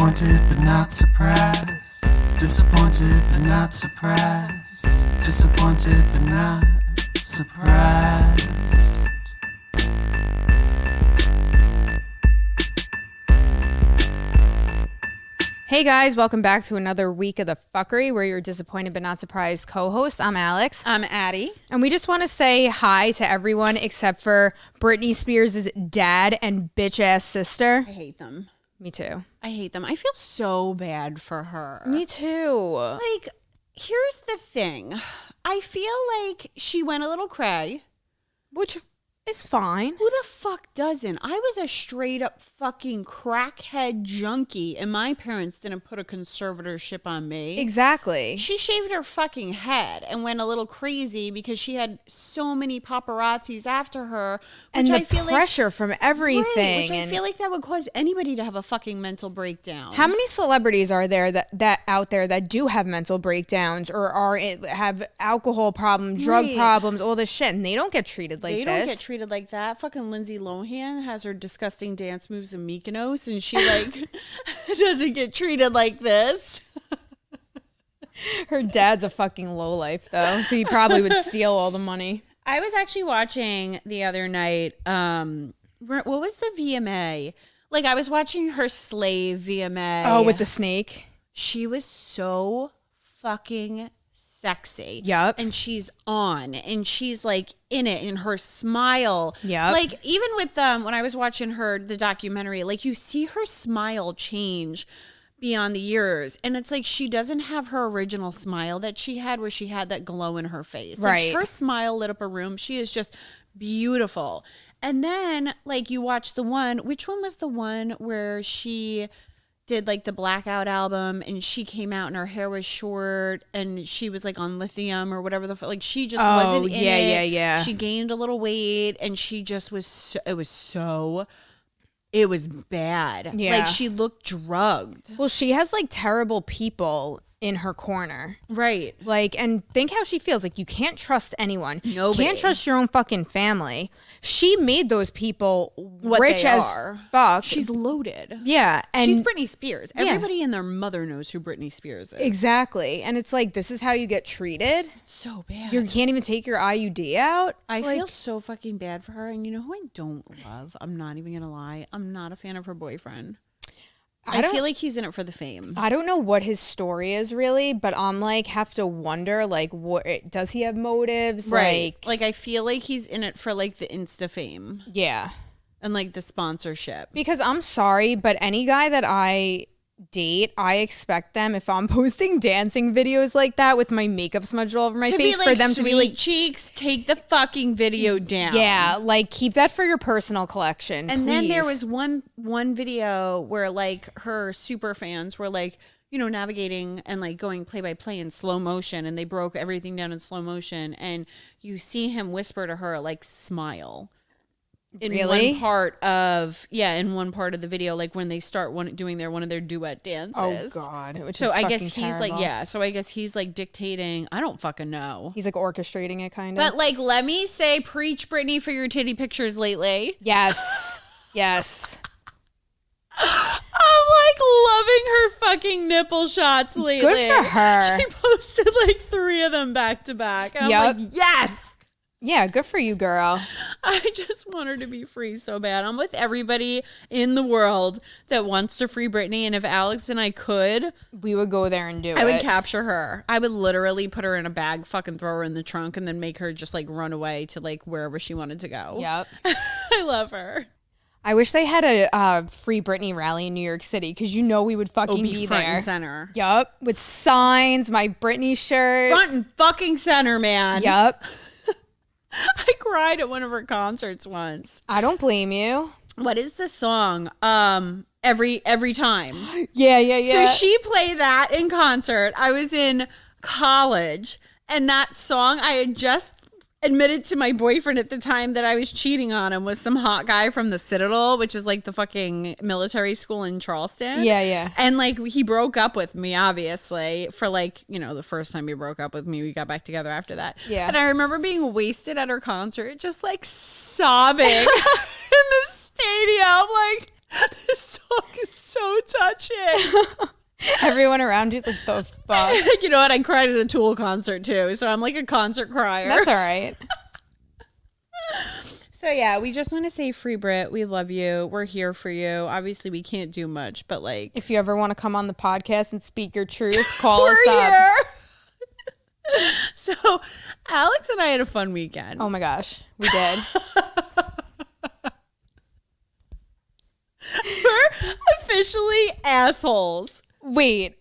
Disappointed but not surprised. Disappointed but not surprised. Disappointed but not surprised. Hey guys, welcome back to another week of the fuckery. We're your disappointed but not surprised co-host. I'm Alex. I'm Addie. And we just want to say hi to everyone except for Britney Spears' dad and bitch-ass sister. I hate them. Me too. I hate them. I feel so bad for her. Me too. Like, here's the thing. I feel like she went a little cray. Which is fine. Who the fuck doesn't? I was a straight up fucking crackhead junkie and my parents didn't put a conservatorship on me. Exactly. She shaved her fucking head and went a little crazy because she had so many paparazzis after her. And the pressure from everything. Right, which I feel like that would cause anybody to have a fucking mental breakdown. How many celebrities are there that out there that do have mental breakdowns or have alcohol problems, drug problems, all this shit, and they don't get treated like this? They don't get treated like that. Fucking Lindsay Lohan has her disgusting dance moves in Mykonos, and she like doesn't get treated like this. Her dad's a fucking lowlife though, so he probably would steal all the money. I was actually watching the other night. What was the VMA? Like I was watching her Slave VMA. Oh, with the snake. She was so fucking sexy. Yep. And she's on and she's like in it, and her smile. Yep. Like even with when I was watching the documentary, like you see her smile change beyond the years, and it's like she doesn't have her original smile that she had where she had that glow in her face. Right. Like, her smile lit up a room. She is just beautiful. And then like you watch which one was the one where she did like the Blackout album and she came out and her hair was short and she was like on lithium or whatever like she just wasn't in it. Yeah. She gained a little weight and she just was it was bad. Yeah. Like she looked drugged. Well, she has like terrible people in her corner. Right. Like, and think how she feels. Like, you can't trust anyone. Nobody. You can't trust your own fucking family. She made those people What rich they as are. fuck. She's loaded. Yeah. And she's Britney Spears. Yeah. Everybody and their mother knows who Britney Spears is. Exactly. And it's like, this is how you get treated. So bad. You can't even take your IUD out. I feel so fucking bad for her. And you know who I don't love? I'm not even going to lie. I'm not a fan of her boyfriend. I feel like he's in it for the fame. I don't know what his story is really, but I'm like, have to wonder, like, what does he have motives? Right. Like I feel like he's in it for like the Insta fame. Yeah. And like the sponsorship. Because I'm sorry, but any guy that I date, I expect them, if I'm posting dancing videos like that with my makeup smudged all over my face, like, for them to be like, cheeks, take the fucking video down. yeah, like keep that for your personal collection. And please. then there was one video where like her super fans were like, you know, navigating and like going play by play in slow motion, and they broke everything down in slow motion, and you see him whisper to her like, smile. In one part of the video, like when they start doing one of their duet dances. Oh God! So I guess he's like, so I guess he's like dictating. I don't fucking know. He's like orchestrating it, kind of. But like, let me say, preach Britney for your titty pictures lately. Yes, yes. I'm like loving her fucking nipple shots lately. Good for her. She posted like 3 of them back to back. And I'm like, yes. Yeah, good for you, girl. I just want her to be free so bad. I'm with everybody in the world that wants to free Britney. And if Alex and I could, we would go there and do it. I would capture her. I would literally put her in a bag, fucking throw her in the trunk, and then make her just like run away to like wherever she wanted to go. Yep. I love her. I wish they had a free Britney rally in New York City, because you know we would fucking be front there. And center. Yup. With signs, my Britney shirt. Front and fucking center, man. Yup. I cried at one of her concerts once. I don't blame you. What is the song? Every time. Yeah. So she played that in concert. I was in college, and that song, I had just admitted to my boyfriend at the time that I was cheating on him with some hot guy from the Citadel, which is like the fucking military school in Charleston. Yeah. And like he broke up with me, obviously, for like, you know, the first time he broke up with me. We got back together after that. Yeah. And I remember being wasted at her concert, just like sobbing in the stadium, like, This song is so touching. Everyone around you's like, the fuck. You know what? I cried at a Tool concert too, so I'm like a concert crier. That's all right. So yeah, we just want to say, Free Brit, we love you. We're here for you. Obviously, we can't do much, but like, If you ever want to come on the podcast and speak your truth, call us we're up. here. So Alex and I had a fun weekend. Oh my gosh, we did. We're officially assholes. Wait,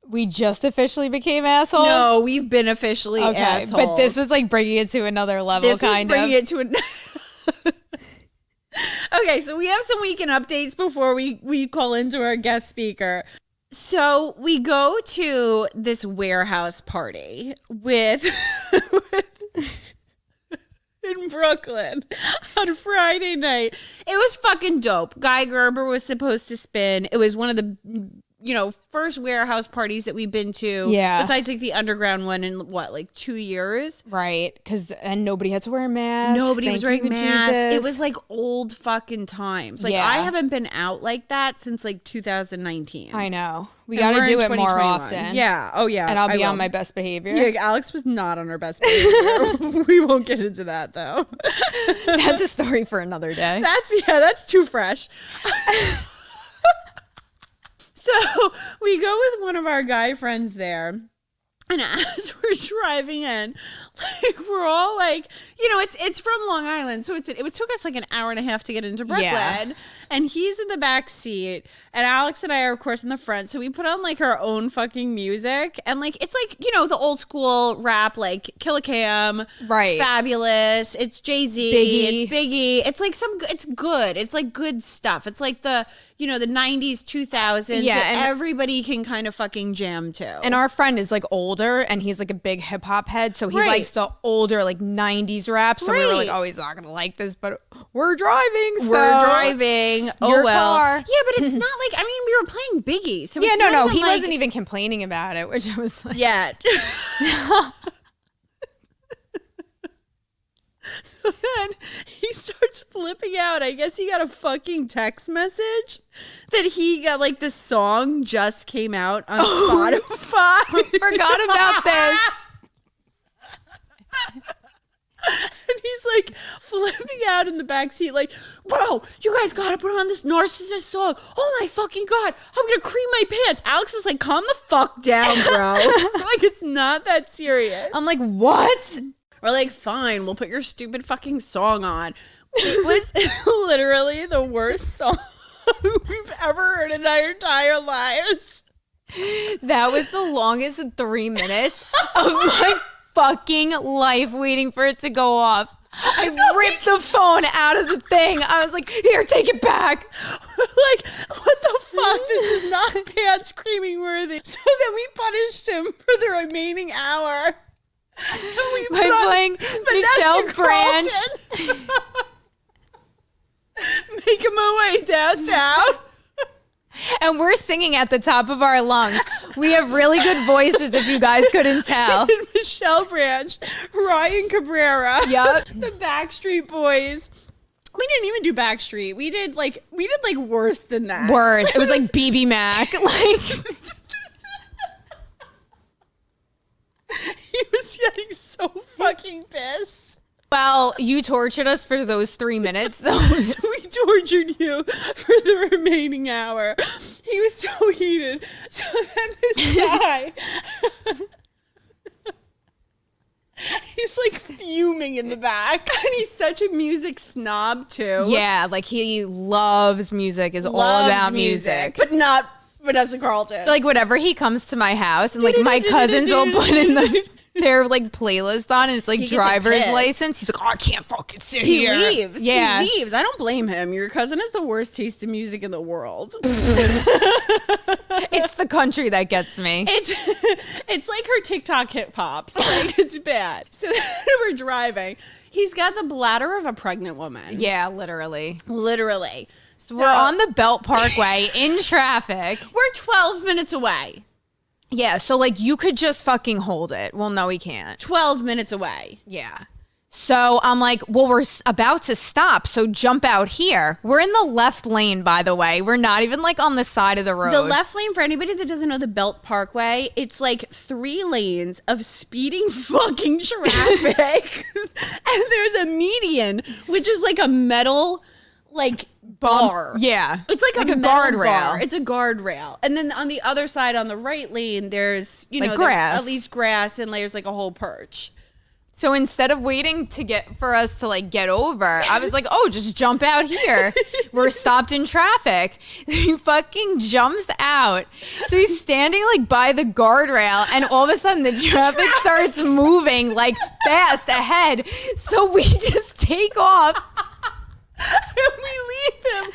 we just officially became assholes? No, we've been officially Okay, assholes. but this was like bringing it to another level, this was kind bringing of. it to an. Okay, so we have some weekend updates before we call into our guest speaker. So we go to this warehouse party with in Brooklyn on Friday night. It was fucking dope. Guy Gerber was supposed to spin. It was one of the first warehouse parties that we've been to. Yeah. Besides like the underground one in what, like 2 years? Right, and nobody had to wear masks. Nobody was Thank wearing you, masks. Jesus. It was like old fucking times. Like Yeah. I haven't been out like that since like 2019. I know. We And got we're to do in it more 2021. often. Yeah. Oh yeah. And I'll I be on will. my best behavior. Yeah, Alex was not on her best behavior. We won't get into that though. That's a story for another day. That's too fresh. So we go with one of our guy friends there. And as we're driving in, like we're all like, it's from Long Island, so it took us like an hour and a half to get into Brooklyn. Yeah. And he's in the back seat, and Alex and I are of course in the front. So we put on like our own fucking music, and like it's like the old school rap, like Killa Cam, Right. Fabulous. It's Jay-Z, Biggie. it's Biggie. It's like it's good. It's like good stuff. It's like the the 90s, 2000s. Yeah, that and- everybody can kind of fucking jam to. And our friend is like older, and he's like a big hip hop head, so he Right. likes the older like 90s rap. So we were like, Right. oh, he's not gonna like this, but we're driving. So We're driving. Oh your well. car. Yeah, but it's not like, I mean, we were playing Biggie. So Yeah, it's no, not he like, wasn't even complaining about it, which I was like, yet. So then he starts flipping out. I guess he got a fucking text message that he got like this song just came out on Spotify. forgot about this. And he's like flipping out in the backseat, like, bro, you guys gotta put on this narcissist song. Oh my fucking God, I'm gonna cream my pants. Alex is like, calm the fuck down, bro. Like, it's not that serious. I'm like, what? We're like, fine, we'll put your stupid fucking song on. It was literally the worst song we've ever heard in our entire lives. That was the longest 3 minutes of my fucking life waiting for it to go off. I ripped the phone out of the thing. I was like, here, take it back. Like, what the fuck? This is not pants screaming worthy. So then we punished him for the remaining hour. By playing Michelle Branch. Making my way downtown. And we're singing at the top of our lungs. We have really good voices if you guys couldn't tell. And Michelle Branch, Ryan Cabrera. Yup. The Backstreet Boys. We didn't even do Backstreet. We did like worse than that. Worse. It was like BB Mac. Like, he was getting so fucking pissed. well, you tortured us for those 3 minutes. So We tortured you for the remaining hour. He was so heated. So then this guy, he's like fuming in the back. And he's such a music snob too. yeah, like he loves music, is all Loves about music. But not Vanessa Carlton. Like whenever he comes to my house and like my cousins will put in their like playlist on and it's like He gets, driver's like, pissed. license. He's like, oh, I can't fucking sit he here. leaves. Yeah. He leaves. I don't blame him. Your cousin has the worst taste in music in the world. It's the country that gets me. It's like her TikTok hip hops. Like, it's bad. So then we're driving. He's got the bladder of a pregnant woman. Yeah, literally. Literally. So We're on the Belt Parkway in traffic. We're 12 minutes away. Yeah, so like you could just fucking hold it. Well, no, he can't. 12 minutes away. Yeah. So I'm like, well, we're about to stop, so jump out here. We're in the left lane, by the way. We're not even like on the side of the road. The left lane, for anybody that doesn't know the Belt Parkway, it's like 3 lanes of speeding fucking traffic. And there's a median, which is like a metal like bar. Yeah. It's like a guardrail. bar. It's a guardrail. And then on the other side, on the right lane, there's, Like there's grass. at least grass, and there's like a whole perch. So instead of waiting for us to like get over, I was like, oh, just jump out here. We're stopped in traffic. He fucking jumps out. So he's standing like by the guardrail, and all of a sudden the traffic starts moving like fast ahead. So we just take off. We leave him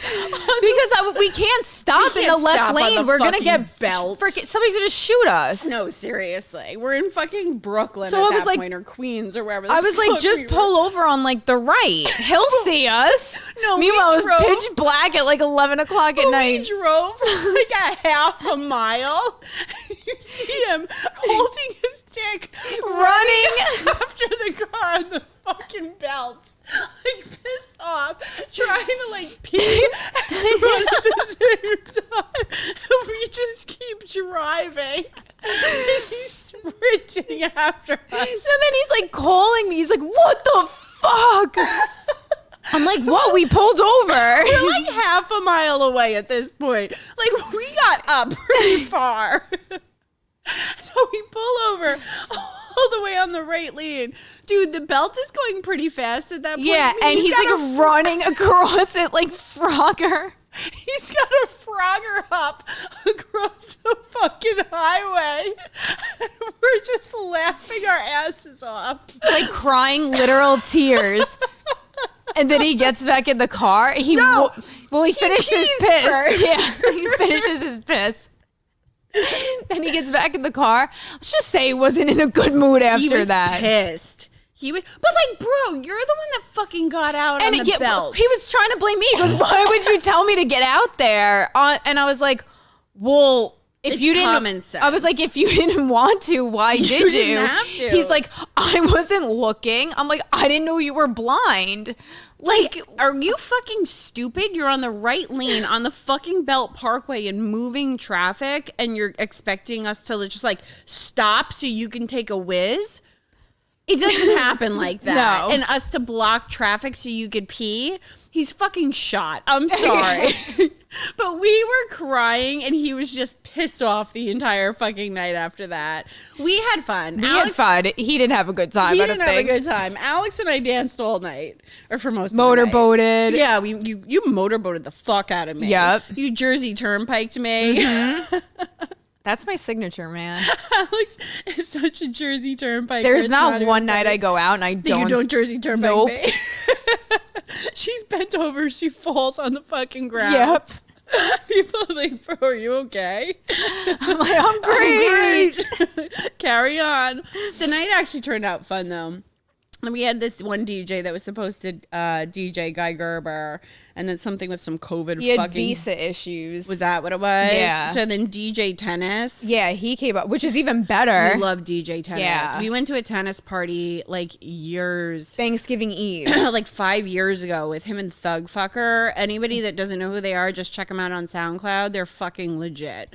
Because we can't stop in the left lane. We're going to get Belt. somebody's going to shoot us. No, seriously. We're in fucking Brooklyn So at I was that like- point, or Queens, or wherever the I was like, fuck just we pull over on like the right. He'll see us. No, we Meanwhile, it drove- was pitch black at like 11 o'clock at We night. drove like a half a mile. You see him holding his dick, Running. after the car on the fucking belt, like pissed off, trying to like pee and run at the same time. And we just keep driving. And he's sprinting after us. So then he's like calling me. He's like, what the fuck? I'm like, what? We pulled over. We're like half a mile away at this point. Like, we got up pretty far. So we pull over all the way on the right lane. Dude, the belt is going pretty fast at that point. Yeah, I mean, and he's like running across it like Frogger. He's got a Frogger up across the fucking highway. And we're just laughing our asses off. Like crying literal tears. And then he gets back in the car. He finished his pees piss. first. Yeah, he finishes his piss. Then he gets back in the car. Let's just say he wasn't in a good mood He after was that. pissed. But like, bro, you're the one that fucking got out on the belt. He was trying to blame me. He goes, why would you tell me to get out there? And I was like, well, if It's you didn't, common sense. I was like, if you didn't want to, why did you? didn't have to. He's like, I wasn't looking. I'm like, I didn't know you were blind. Like, Are you fucking stupid? You're on the right lane on the fucking Belt Parkway in moving traffic, and you're expecting us to just like stop so you can take a whiz? It doesn't happen like that. No. And us to block traffic so you could pee? He's fucking shot. I'm sorry. But we were crying, and he was just pissed off the entire fucking night after that. We had fun. we had fun. He didn't have a good time. He I don't didn't have a think. good time. Alex and I danced all night, or for most of the night. Motorboated. Yeah, you motorboated the fuck out of me. Yep. You Jersey Turnpiked me. That's my signature, man. Alex is such a Jersey Turnpike. There's not one night I go out and I that you don't Jersey Turnpike Nope. me. She's bent over. She falls on the fucking ground. Yep. People are like, bro, are you okay? I'm like, I'm great. Great. Carry on. The night actually turned out fun, though. And we had this one DJ that was supposed to DJ Guy Gerber, and then something with some COVID He had fucking... visa issues. Was that what it was? Yeah. So then DJ Tennis. Yeah, he came up, which is even better. We love DJ Tennis. Yeah. We went to a tennis party like years... Thanksgiving Eve. like 5 years ago with him and Thug Fucker. Anybody that doesn't know who they are, just check them out on SoundCloud. They're fucking legit.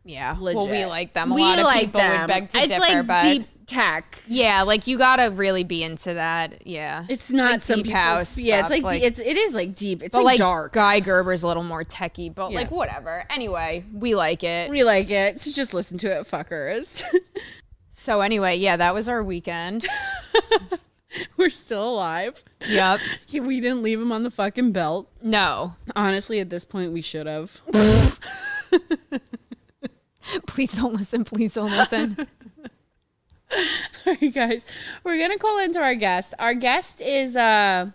Yeah. Legit. Well, we like them. A We lot of like people them. would beg to it's differ, like but deep tech. yeah, like you gotta really be into that. Yeah. It's not like some deep people's- house. Yeah, it's stuff, like, it is like deep. It's but like like dark. Guy Gerber's a little more techie, but Yeah. like whatever. Anyway, we like it. We like it. So just listen to it, fuckers. So anyway, yeah, that was our weekend. We're still alive. Yep. We didn't leave him on the fucking belt. No. Honestly, at this point, we should have. Please don't listen. Please don't listen. All right, guys, we're gonna call into our guest. Our guest is a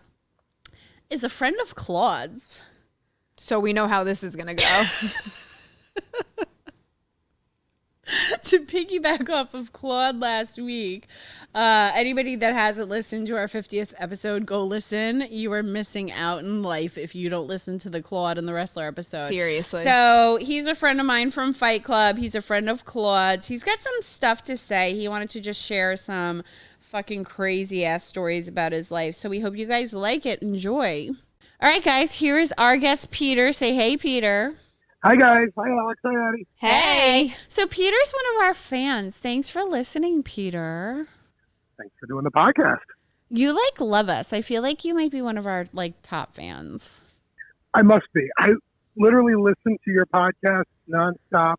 friend of Claude's. So we know how this is gonna go. To piggyback off of Claude last week, anybody that hasn't listened to our 50th episode, go listen. You are missing out in life if you don't listen to the Claude and the Wrestler episode. Seriously. So he's a friend of mine from Fight Club. He's a friend of Claude's. He's got some stuff to say. He wanted to just share some fucking crazy ass stories about his life. So we hope you guys like it. Enjoy. All right, guys, here is our guest, Peter. Say hey, Peter. Hi, guys. Hi, Alex. Hi, Addie. Hey. So Peter's one of our fans. Thanks for listening, Peter. Thanks for doing the podcast. You love us. I feel like you might be one of our top fans. I must be. I literally listen to your podcast nonstop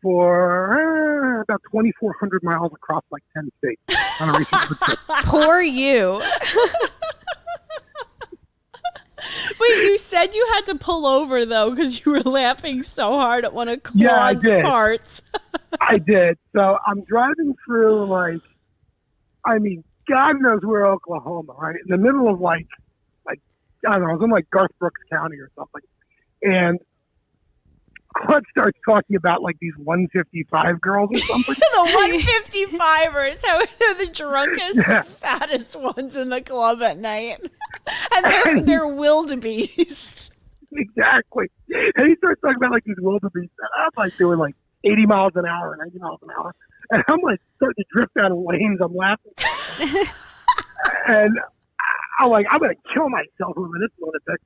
for about 2,400 miles across 10 states on a recent trip. Poor you. Wait, you said you had to pull over, though, because you were laughing so hard at one of Claude's parts. I did. So I'm driving through, God knows where, Oklahoma, right? In the middle of, I don't know, I was in, Garth Brooks County or something. And Claude starts talking about, these 155 girls or something. The 155ers, how they're the drunkest, fattest ones in the club at night. And they're wildebeest. Exactly. And he starts talking about these wildebeest. And I'm doing 80 miles an hour, 90 miles an hour. And I'm starting to drift out of lanes. I'm laughing. And I'm I'm going to kill myself with this lunatic.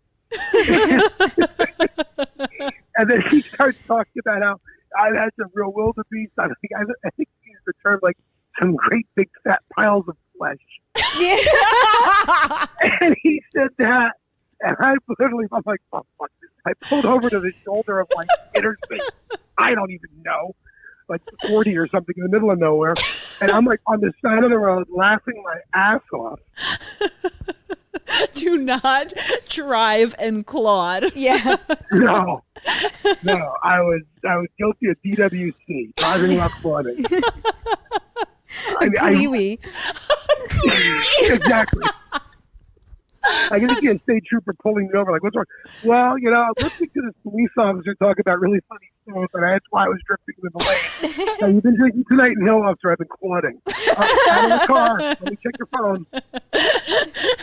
And then he starts talking about how I've had some real wildebeest. I think he used the term some great big fat piles of flesh. Yeah. And he said that, and I'm like, oh, fuck this. I pulled over to the shoulder of interstate, I don't even know, 40 or something in the middle of nowhere. And I'm on the side of the road laughing my ass off. Do not drive and Claude. Yeah. No, I was guilty of DWC, driving while Clauding. Kiwi. Exactly. I can see a state trooper pulling me over, what's wrong? Well, I'm listening to this police officer talk about really funny stuff, and that's why I was drifting in the lane. Now, you've been drinking tonight in Hill, officer. I've been quadding. Out of the car. Let me check your phone.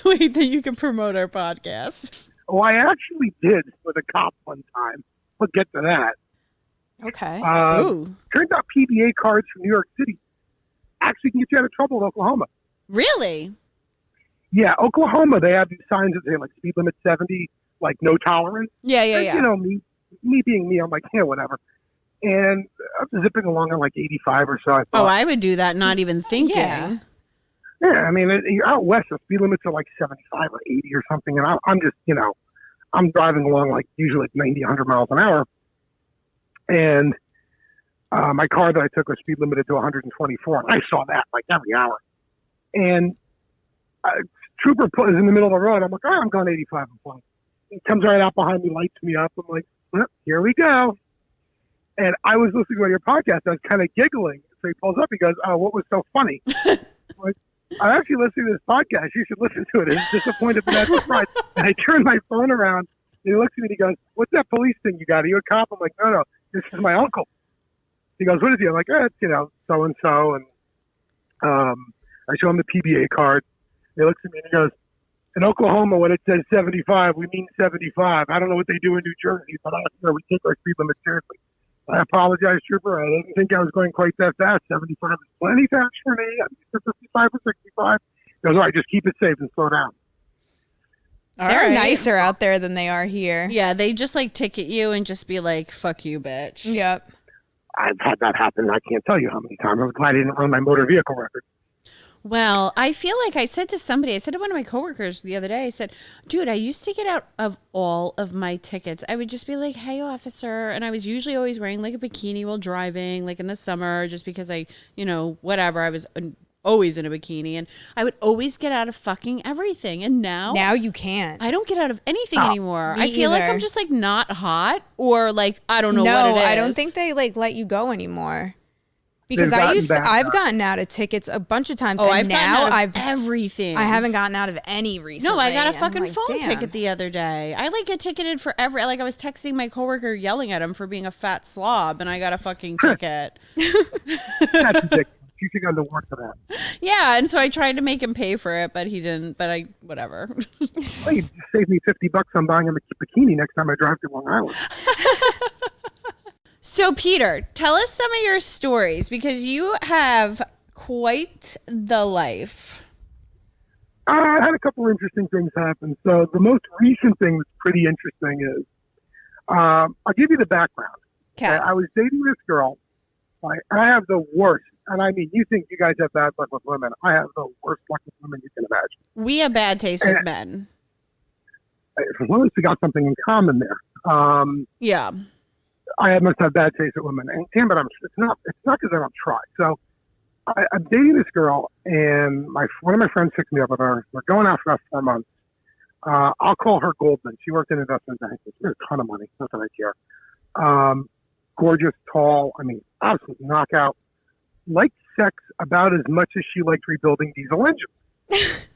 Wait, that you can promote our podcast. Oh, I actually did with a cop one time. We'll get to that. Okay. Turns out PBA cards from New York City actually can get you out of trouble in Oklahoma. Really? Yeah, Oklahoma, they have these signs that say speed limit 70, no tolerance. Yeah. And, me being me, I'm yeah, whatever. And I'm zipping along at 85 or so. I would do that, not even thinking. Yeah. Yeah, you're out west, the speed limits are 75 or 80 or something. And I'm just, I'm driving along usually 90, 100 miles an hour. And my car that I took was speed limited to 124. And I saw that every hour. And trooper is in the middle of the road. I'm like, I'm going 85 and flying. He comes right out behind me, lights me up. I'm like, well, here we go. And I was listening to your podcast. I was kind of giggling. So he pulls up. He goes, oh, what was so funny? I'm actually listening to this podcast. You should listen to it. It's disappointed, but that's right. And I turn my phone around. And he looks at me and he goes, what's that police thing you got? Are you a cop? I'm like, no. This is my uncle. He goes, what is he? I'm like, it's, so-and-so. And I show him the PBA card. He looks at me and he goes, in Oklahoma, when it says 75, we mean 75. I don't know what they do in New Jersey, but we take our speed limit seriously. I apologize, trooper. I didn't think I was going quite that fast. 75 is plenty fast for me. I'm used to 55 or 65. He goes, all right, just keep it safe and slow down. They're nicer out there than they are here. Yeah, they just ticket you and just be like, fuck you, bitch. Yep. I've had that happen. I can't tell you how many times. I was glad I didn't run my motor vehicle record. Well, I feel like I said to one of my coworkers the other day, I said, dude, I used to get out of all of my tickets. I would just be like, hey, officer. And I was usually always wearing a bikini while driving, in the summer, just because I, whatever. I was always in a bikini and I would always get out of fucking everything. And now you can't. I don't get out of anything anymore. I feel like I'm just not hot or I don't know no, what it is. I don't think they let you go anymore. Because I've gotten out of tickets a bunch of times. Oh, and I've everything. I haven't gotten out of any recently. No, I got a fucking phone damn. ticket the other day. I get ticketed for every. I was texting my coworker yelling at him for being a fat slob, and I got a fucking ticket. That's ridiculous. You should go to work for that. Yeah, and so I tried to make him pay for it, but he didn't. But whatever. Well, you save me $50 on buying a bikini next time I drive to Long Island. So, Peter, tell us some of your stories because you have quite the life. I had a couple of interesting things happen. So the most recent thing that's pretty interesting is, I'll give you the background. Okay. I was dating this girl. And I have the worst. And I mean, you think you guys have bad luck with women. I have the worst luck with women you can imagine. We have bad taste with men. As long as we got something in common there. Yeah. I must have bad taste with women. And damn it, it's not because I don't try. So I'm dating this girl, and one of my friends picked me up with her. We're going out for about 4 months. I'll call her Goldman. She worked in investment banking. She made a ton of money. Not that I care. Gorgeous, tall. I mean, absolute knockout. Liked sex about as much as she liked rebuilding diesel engines.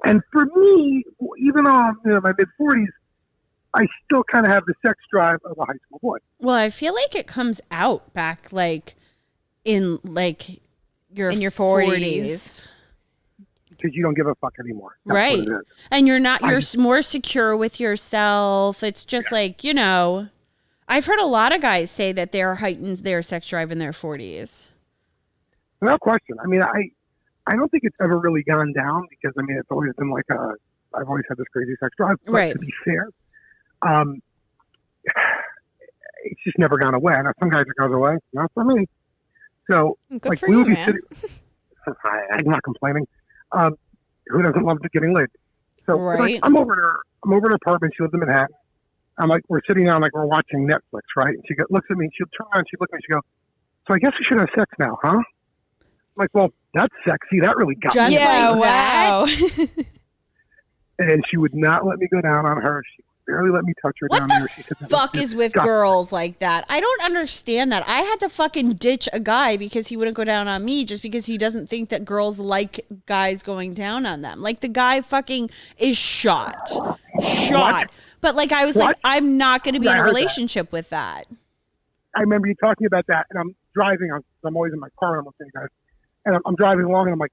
And for me, even though I'm in my mid-40s, I still kind of have the sex drive of a high school boy. Well, I feel like it comes out back in your 40s. Because you don't give a fuck anymore. That's right. what it is. And you're more secure with yourself. It's just I've heard a lot of guys say that they're heightened their sex drive in their 40s. No question. I mean, I don't think it's ever really gone down because, I mean, it's always been I've always had this crazy sex drive. But right. To be fair, it's just never gone away. Now, some guys it goes away. Not for me. So, good for you, man. I'm not complaining. Who doesn't love getting laid? So, right. I'm over at her apartment. She lives in Manhattan. I'm we're sitting down, we're watching Netflix, right? And she looks at me, she'll turn around, she looks at me, she goes, so I guess we should have sex now, huh? I'm like, well, that's sexy. That really got me. Yeah, wow. And she would not let me go down on her. She barely let me touch her down there. She said, fuck is with girls like that? I don't understand that. I had to fucking ditch a guy because he wouldn't go down on me just because he doesn't think that girls like guys going down on them. Like the guy fucking is shot. What? But I was I'm not going to be in a relationship with that. I remember you talking about that, and I'm driving. I'm always in my car, and I'm listening to guys. And I'm driving along, and I'm like,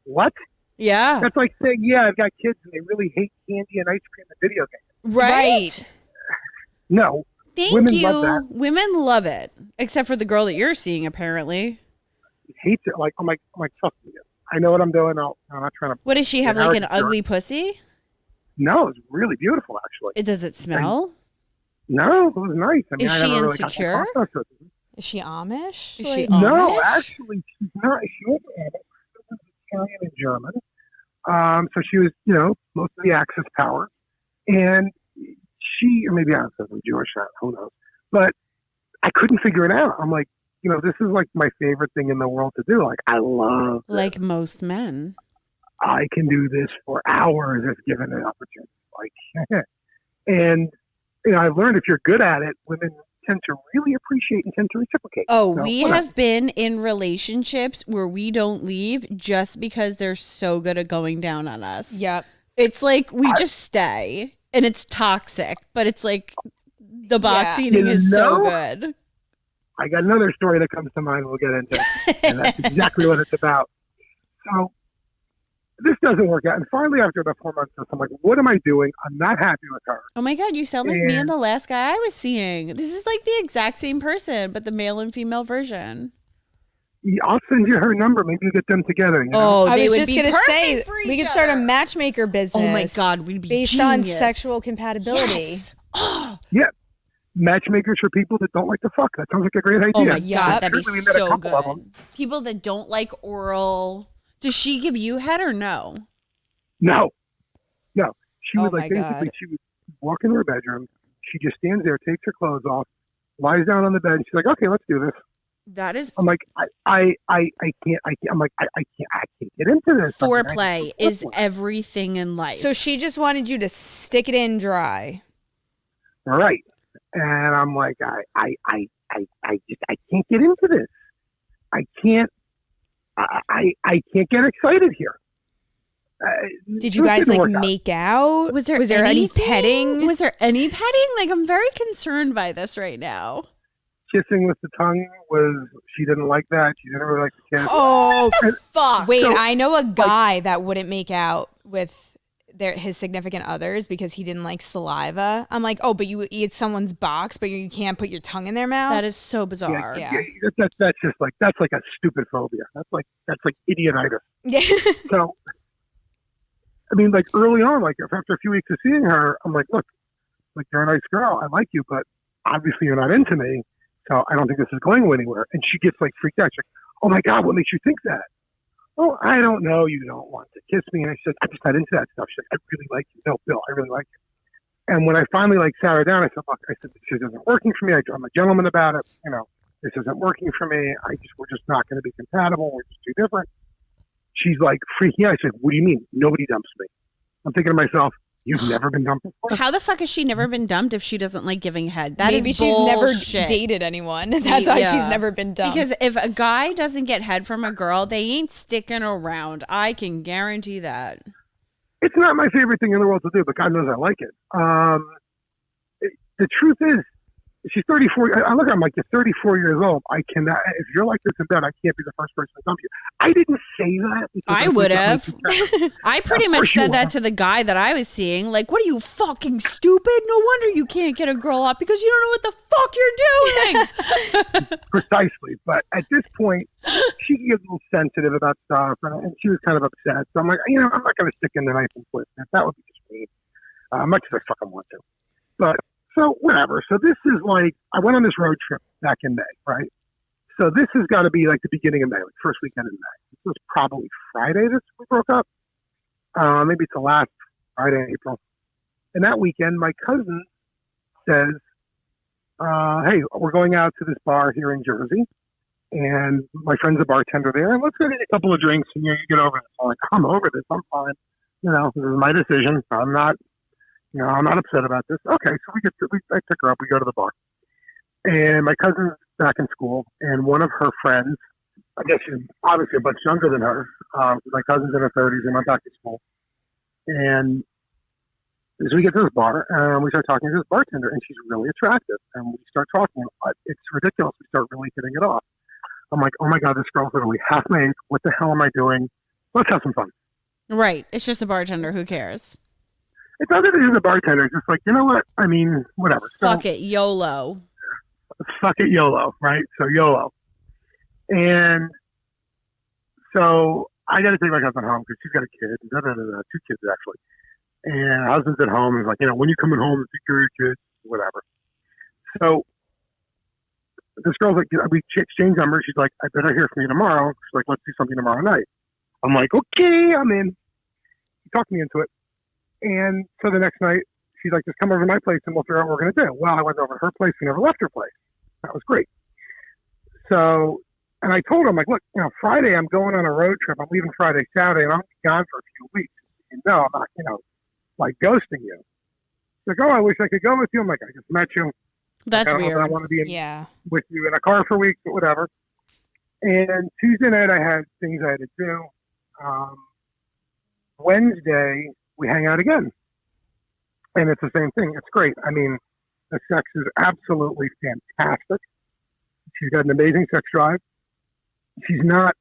what? Yeah. That's like saying, yeah, I've got kids, and they really hate candy and ice cream and video games. Right. No. Thank Women you. love that. Women love it, except for the girl that you're seeing, apparently. Hates it. I'm like, trust me. I know what I'm doing. I'm not trying to. What does she have, an ugly pussy? No, it's really beautiful, actually. Does it smell? No, it was nice. I mean, is she insecure? Is she Amish? Is she No, Amish? actually, she's not. She was Amish. She was Italian and German. So she was, most of the Axis power. And she, or maybe I was Jewish, who knows. But I couldn't figure it out. I'm like, this is my favorite thing in the world to do. I love this. Like most men. I can do this for hours if given an opportunity. And, I've learned if you're good at it, women tend to really appreciate and tend to reciprocate. Oh, we have been in relationships where we don't leave just because they're so good at going down on us. Yep. It's we just stay, and it's toxic, but it's the box eating is so good. I got another story that comes to mind we'll get into, and that's exactly what it's about. So this doesn't work out. And finally, after the 4 months, I'm like, what am I doing? I'm not happy with her. Oh my God, you sound like me and the last guy I was seeing. This is the exact same person, but the male and female version. I'll send you her number. Maybe you get them together. Oh, I they was would just be gonna perfect say for each we could start a other. matchmaker business. Oh my God, we'd be based genius. on sexual compatibility. Yes. Oh. Yeah. Matchmakers for people that don't like to fuck. That sounds like a great idea. Oh my God, that'd be Certainly we met a so couple of good. them. People that don't like oral. Does she give you head or no? No. She Oh would my basically, God. she would walk into her bedroom. She just stands there, takes her clothes off, lies down on the bed. And she's like, okay, let's do this. That is I'm like, I can't. I'm like, I can't get into this. foreplay is everything in life. So she just wanted you to stick it in dry. Right. And I'm like, I can't get into this. I can't get excited here. Did you guys make out? was there any petting? Was there any petting? I'm very concerned by this right now. Kissing with the tongue she didn't like that. She didn't really like the kiss. Oh, Fuck. wait, So- I know a guy that wouldn't make out with his significant others because he didn't like saliva. I'm like, oh, but you eat someone's box, but you can't put your tongue in their mouth. That is so bizarre. Yeah. That's just like, that's like a stupid phobia. That's like idiotitis. Yeah. So, I mean, like early on, like after a few weeks of seeing her, I'm like, look, like you're a nice girl. I like you, but obviously you're not into me. So I don't think this is going anywhere. And she gets like freaked out. She's like, oh my God, what makes you think that? Oh, I don't know. You don't want to kiss me. And I said, I'm just not into that stuff. She's like, I really like you. No, Bill, I really like you. And when I finally like sat her down, I said, look, this isn't working for me. I'm a gentleman about it. You know, this isn't working for me. We're just not going to be compatible. We're just too different. She's like freaking out. I said, what do you mean? Nobody dumps me. I'm thinking to myself, you've never been dumped before? How the fuck has she never been dumped if she doesn't like giving head? Maybe she's never dated anyone. That's why she's never been dumped. Because if a guy doesn't get head from a girl, they ain't sticking around. I can guarantee that. It's not my favorite thing in the world to do, but God knows I like it. The truth is, she's 34. I look at her, I'm like, you're 34 years old. I cannot, if you're like this in bed, I can't be the first person to dump you. I didn't say that. I would have. I pretty much said that to the guy that I was seeing. Like, what are you, fucking stupid? No wonder you can't get a girl up because you don't know what the fuck you're doing. Precisely. But at this point, she gets a little sensitive about stuff, and she was kind of upset. So I'm like, I'm not going to stick in the knife and twist it. That would be just mean. Much as I fucking want to. But so whatever. So this is like, I went on this road trip back in May, right? So this has got to be like the beginning of May, like first weekend in May. This was probably Friday that we broke up. Maybe it's the last Friday in April. And that weekend, my cousin says, hey, we're going out to this bar here in Jersey. And my friend's a bartender there. And let's go get a couple of drinks and you get over this. I'm like, I'm over this. I'm fine. This is my decision. I'm not upset about this. Okay, so I pick her up. We go to the bar, and my cousin's back in school, and one of her friends, I guess she's obviously a bunch younger than her. My cousin's in her 30s and went back to school. And as we get to this bar, we start talking to this bartender, and she's really attractive. And we start talking. It's ridiculous. We start really hitting it off. I'm like, oh my God, this girl's literally half my age. What the hell am I doing? Let's have some fun. Right. It's just a bartender. Who cares? It's not that she's a bartender. It's just like, you know what? I mean, whatever. So, fuck it, YOLO. Fuck it, YOLO, right? So YOLO. And so I got to take my cousin home because she's got a kid. 2 kids, actually. And her husband's at home. And he's like, when you coming home, take care of your kids, whatever. So this girl's like, we exchange numbers. She's like, I better hear from you tomorrow. She's like, let's do something tomorrow night. I'm like, okay, I'm in. She talked me into it. And so the next night, she's like, just come over to my place and we'll figure out what we're going to do. Well, I went over to her place. We never left her place. That was great. So, and I told her, I'm like, look, Friday I'm going on a road trip. I'm leaving Friday, Saturday, and I'm gone for a few weeks. I'm not, like ghosting you. She's like, oh, I wish I could go with you. I'm like, I just met you. That's weird. I want to be with you in a car for weeks, but whatever. And Tuesday night I had things I had to do. Wednesday, we hang out again. And it's the same thing. It's great. I mean, the sex is absolutely fantastic. She's got an amazing sex drive. She's not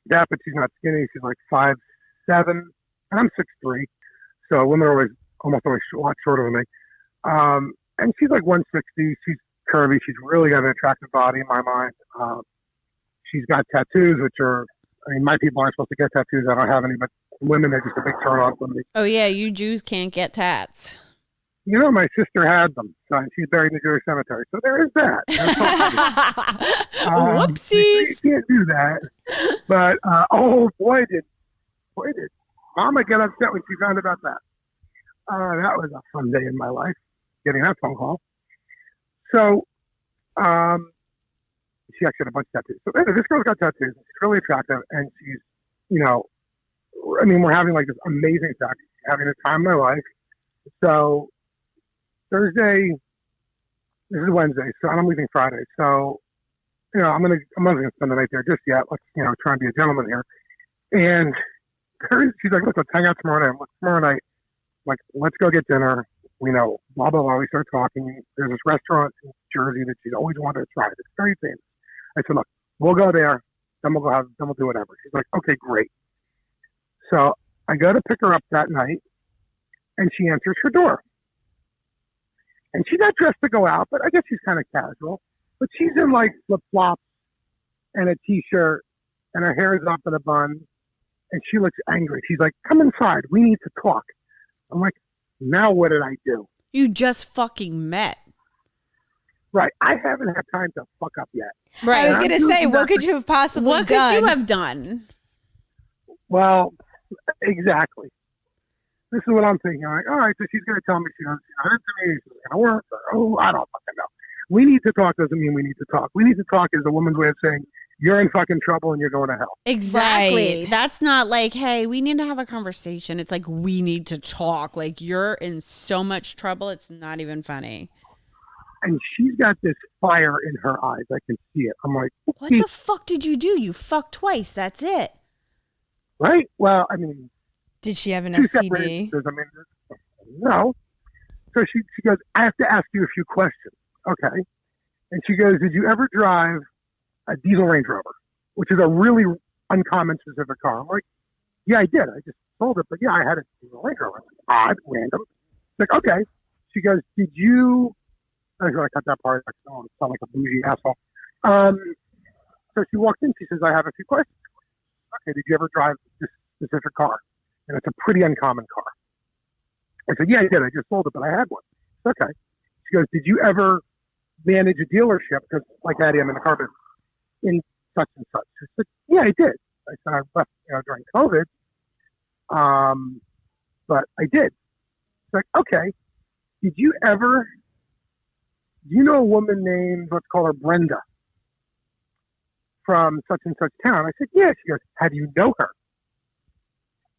that, but she's not skinny. She's like 5'7", and I'm 6'3". So women are almost always a lot shorter than me. And she's like 160. She's curvy. She's really got an attractive body in my mind. She's got tattoos, which are, my people aren't supposed to get tattoos. I don't have any, but women are just a big turn on for me. Oh, yeah, you Jews can't get tats. My sister had them. So she's buried in the Jewish cemetery. So there is that. Whoopsies. You can't do that. But, oh, boy, did Mama get upset when she found about that. That was a fun day in my life, getting that phone call. So, she actually had a bunch of tattoos. So anyway, this girl's got tattoos. She's really attractive, and she's, we're having like this amazing sex, having the time of my life. So Thursday, this is Wednesday, so I'm leaving Friday. So, I'm not gonna spend the night there just yet. Let's, try and be a gentleman here. And she's like, look, let's hang out tomorrow night. Tomorrow night, like, let's go get dinner. Blah, blah, blah. We start talking. There's this restaurant in Jersey that she's always wanted to try. It's very famous. I said, look, we'll go there. Then we'll do whatever. She's like, okay, great. So I go to pick her up that night, and she answers her door. And she's not dressed to go out, but I guess she's kind of casual. But she's in like flip-flops and a t-shirt, and her hair is up in a bun, and she looks angry. She's like, "Come inside. We need to talk." I'm like, now what did I do? You just fucking met. Right. I haven't had time to fuck up yet. Right. I was going to say, what could you have possibly What done? could you have done? Well, exactly. This is what I'm thinking. I'm like, all right, so she's going to tell me she's not into me, she's going to work, or, I don't fucking know. We need to talk doesn't mean we need to talk. We need to talk is a woman's way of saying, you're in fucking trouble and you're going to hell. Exactly. Right. That's not like, hey, we need to have a conversation. It's like, we need to talk. Like, you're in so much trouble. It's not even funny. And she's got this fire in her eyes. I can see it. I'm like, What the fuck did you do? You fucked twice. That's it. Right? Well, I mean, Did she have an two separate STD? instances. I mean, no. So she goes, I have to ask you a few questions. Okay. And she goes, did you ever drive a diesel Range Rover, which is a really uncommon specific car? I'm like, yeah, I did. I just sold it, but yeah, I had a diesel Range Rover. Odd, random. Like, okay. She goes, did you? I cut that part. I don't sound like a bougie asshole. So she walked in. She says, I have a few questions. Okay, did you ever drive this specific car? And it's a pretty uncommon car. I said, yeah, I did. I just sold it, but I had one. Okay. She goes, did you ever manage a dealership? Because like Addie, I'm in the car business in such and such. She said, yeah, I did. I said, I left during COVID. But I did. It's like, okay. Did you ever, do you know a woman named, let's call her Brenda, from such and such town? I said, yeah. She goes, how do you know her?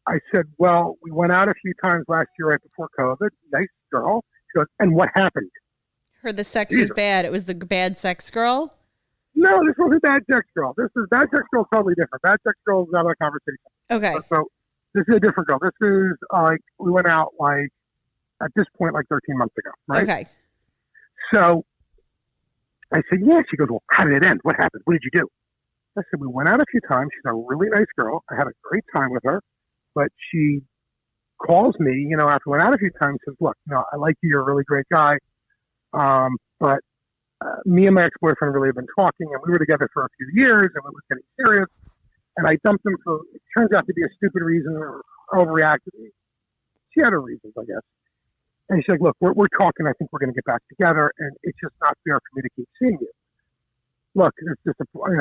I said, well, we went out a few times last year right before COVID. Nice girl. She goes, and what happened? Heard the sex was bad. It was the bad sex girl? No, this wasn't bad sex girl. This is bad sex girl, totally different. Bad sex girl is not a conversation. Okay. So this is a different girl. This is like, we went out like, at this point, like 13 months ago, right? Okay. So I said, yeah. She goes, well, how did it end? What happened? What did you do? I said, we went out a few times. She's a really nice girl. I had a great time with her. But she calls me, after we went out a few times, says, look, I like you. You're a really great guy. But me and my ex-boyfriend really have been talking, and we were together for a few years, and we were getting serious. And I dumped him for, it turns out to be a stupid reason or overreacted. She had her reasons, I guess. And she's like, look, we're talking. I think we're going to get back together, and it's just not fair for me to keep seeing you. Look, it's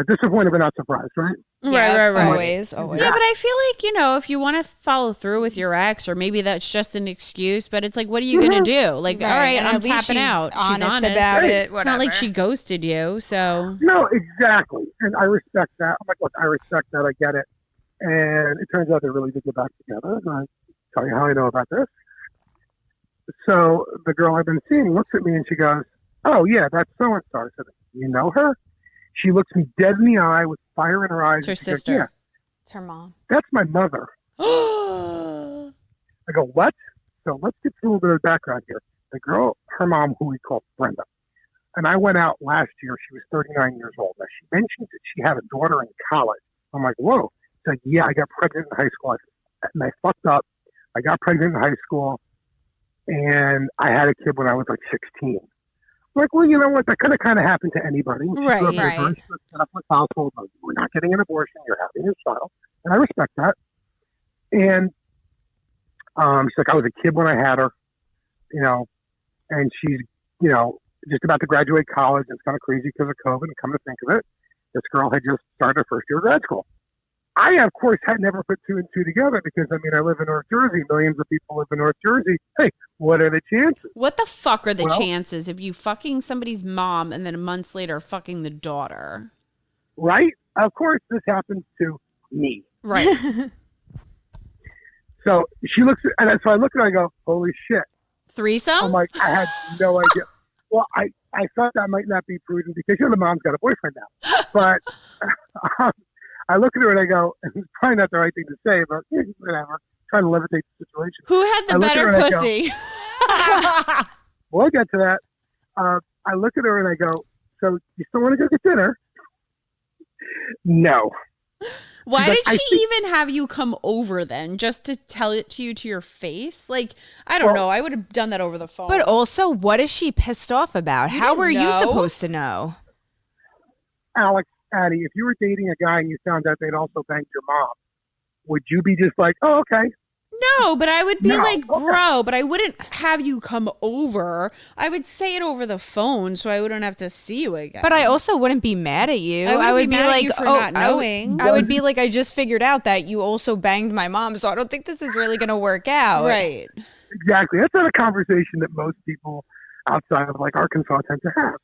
disappointed but not surprised, right? Right. Always. Yeah, but I feel like, if you want to follow through with your ex, or maybe that's just an excuse, but it's like, what are you going to do? Like, all right, and I'm at least tapping she's out. honest She's honest about Right. it. It's not like she ghosted you, so. No, exactly. And I respect that. I'm like, look, I respect that. I get it. And it turns out they really did get back together. And I tell you how I know about this. So the girl I've been seeing looks at me and she goes, oh, yeah, that's so-and-so. I said, you know her? She looks me dead in the eye with fire in her eyes. It's her and she goes, sister. yeah, It's her mom. that's my mother. I go, what? So let's get through a little bit of background here. The girl, her mom, who we call Brenda, and I went out last year. She was 39 years old. Now, she mentioned that she had a daughter in college. I'm like, whoa. She's like, yeah, I got pregnant in high school. And I fucked up. I got pregnant in high school, and I had a kid when I was like 16. I'm like, well, you know what? That could have kind of happened to anybody. She Right, grew up in a right. very set up household. Like, we're not getting an abortion. You're having a child. And I respect that. And she's like, I was a kid when I had her, and she's, just about to graduate college. And it's kind of crazy because of COVID. And come to think of it, this girl had just started her first year of grad school. I, of course, had never put two and two together because, I live in North Jersey. Millions of people live in North Jersey. Hey, what are the chances? What the fuck are the Well- chances of you fucking somebody's mom and then months later fucking the daughter? Right? Of course, this happens to me. Right. So she looks, and so I look at her and I go, holy shit. Threesome? I'm like, I had no idea. Well, I thought that might not be prudent because the mom's got a boyfriend now. But I look at her and I go, and it's probably not the right thing to say, but whatever. Trying to levitate the situation. Who had the I look at better her and I go, pussy? Well, I'll get to that. I look at her and I go, so you still want to go get dinner? No. Why like, did she even have you come over then? Just to tell it to you to your face? Like, I don't know. I would have done that over the phone. But also, what is she pissed off about? How were you supposed to know? Alex, Addie, if you were dating a guy and you found out they'd also banged your mom, would you be just like, oh, okay? No, but I would be like, okay. bro, but I wouldn't have you come over. I would say it over the phone so I wouldn't have to see you again. But I also wouldn't be mad at you. I would be be mad at like, you for not knowing. I would be like, I just figured out that you also banged my mom, so I don't think this is really going to work out. Right. Exactly. That's not a conversation that most people outside of like Arkansas tend to have.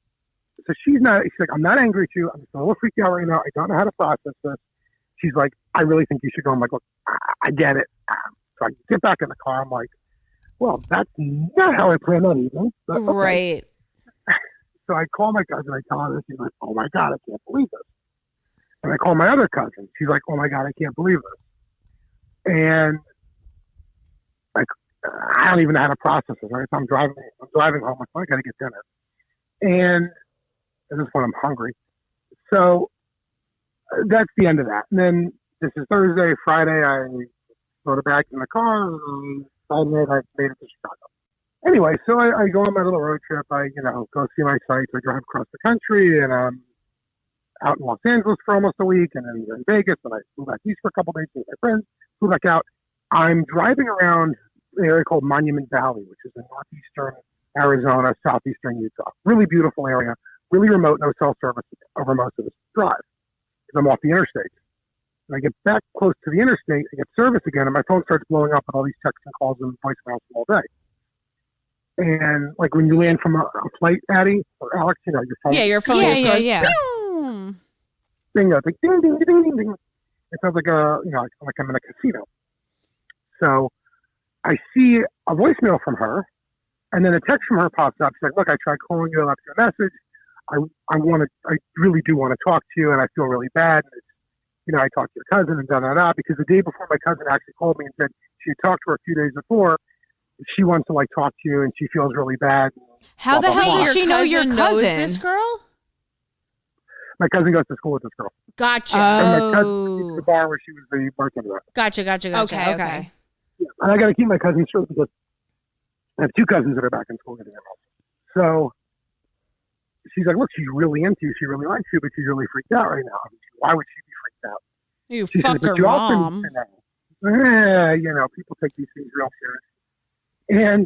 So she's like, I'm not angry at you. I'm just a little freaked out right now. I don't know how to process this. She's like, I really think you should go. I'm like, look, I get it. So I get back in the car. I'm like, well, that's not how I planned on eating. Okay. Right. So I call my cousin. I tell her this. She's like, oh my God, I can't believe this. And I call my other cousin. She's like, oh my God, I can't believe this. And like, I don't even know how to process this. Right? So I'm driving home. I'm like, I got to get dinner. And at this point, I'm hungry. So that's the end of that. And then this is Thursday. Friday, I go back in the car. And I made it to Chicago. Anyway, so I go on my little road trip. I, go see my sites. I drive across the country, and I'm out in Los Angeles for almost a week, and then in Vegas, and I flew back east for a couple days with my friends. Flew back out. I'm driving around an area called Monument Valley, which is in northeastern Arizona, southeastern Utah. Really beautiful area. Really remote, no cell service over most of this drive because I'm off the interstate. And I get back close to the interstate, I get service again, and my phone starts blowing up with all these texts and calls and voicemails all day. And like when you land from a flight, Addie or Alex, your phone. Yeah, your phone just goes, Bingo, it's like ding, ding, ding, ding, ding. It sounds like like I'm in a casino. So I see a voicemail from her, and then a text from her pops up. She's like, "Look, I tried calling you, I left you a message. I really do want to talk to you, and I feel really bad. And I talked to your cousin and da because the day before my cousin actually called me and said she had talked to her a few days before. She wants to talk to you, and she feels really bad. How the hell does she know your cousin? Knows this girl? My cousin goes to school with this girl. Gotcha. And my cousin used the bar where she was the bartender at. Gotcha. Okay. Yeah. And I got to keep my cousin straight because I have two cousins that are back in school getting enrolled. So she's like, look, she's really into you. She really likes you, but she's really freaked out right now. Why would she be freaked out? You fuck her mom. People take these things real serious. And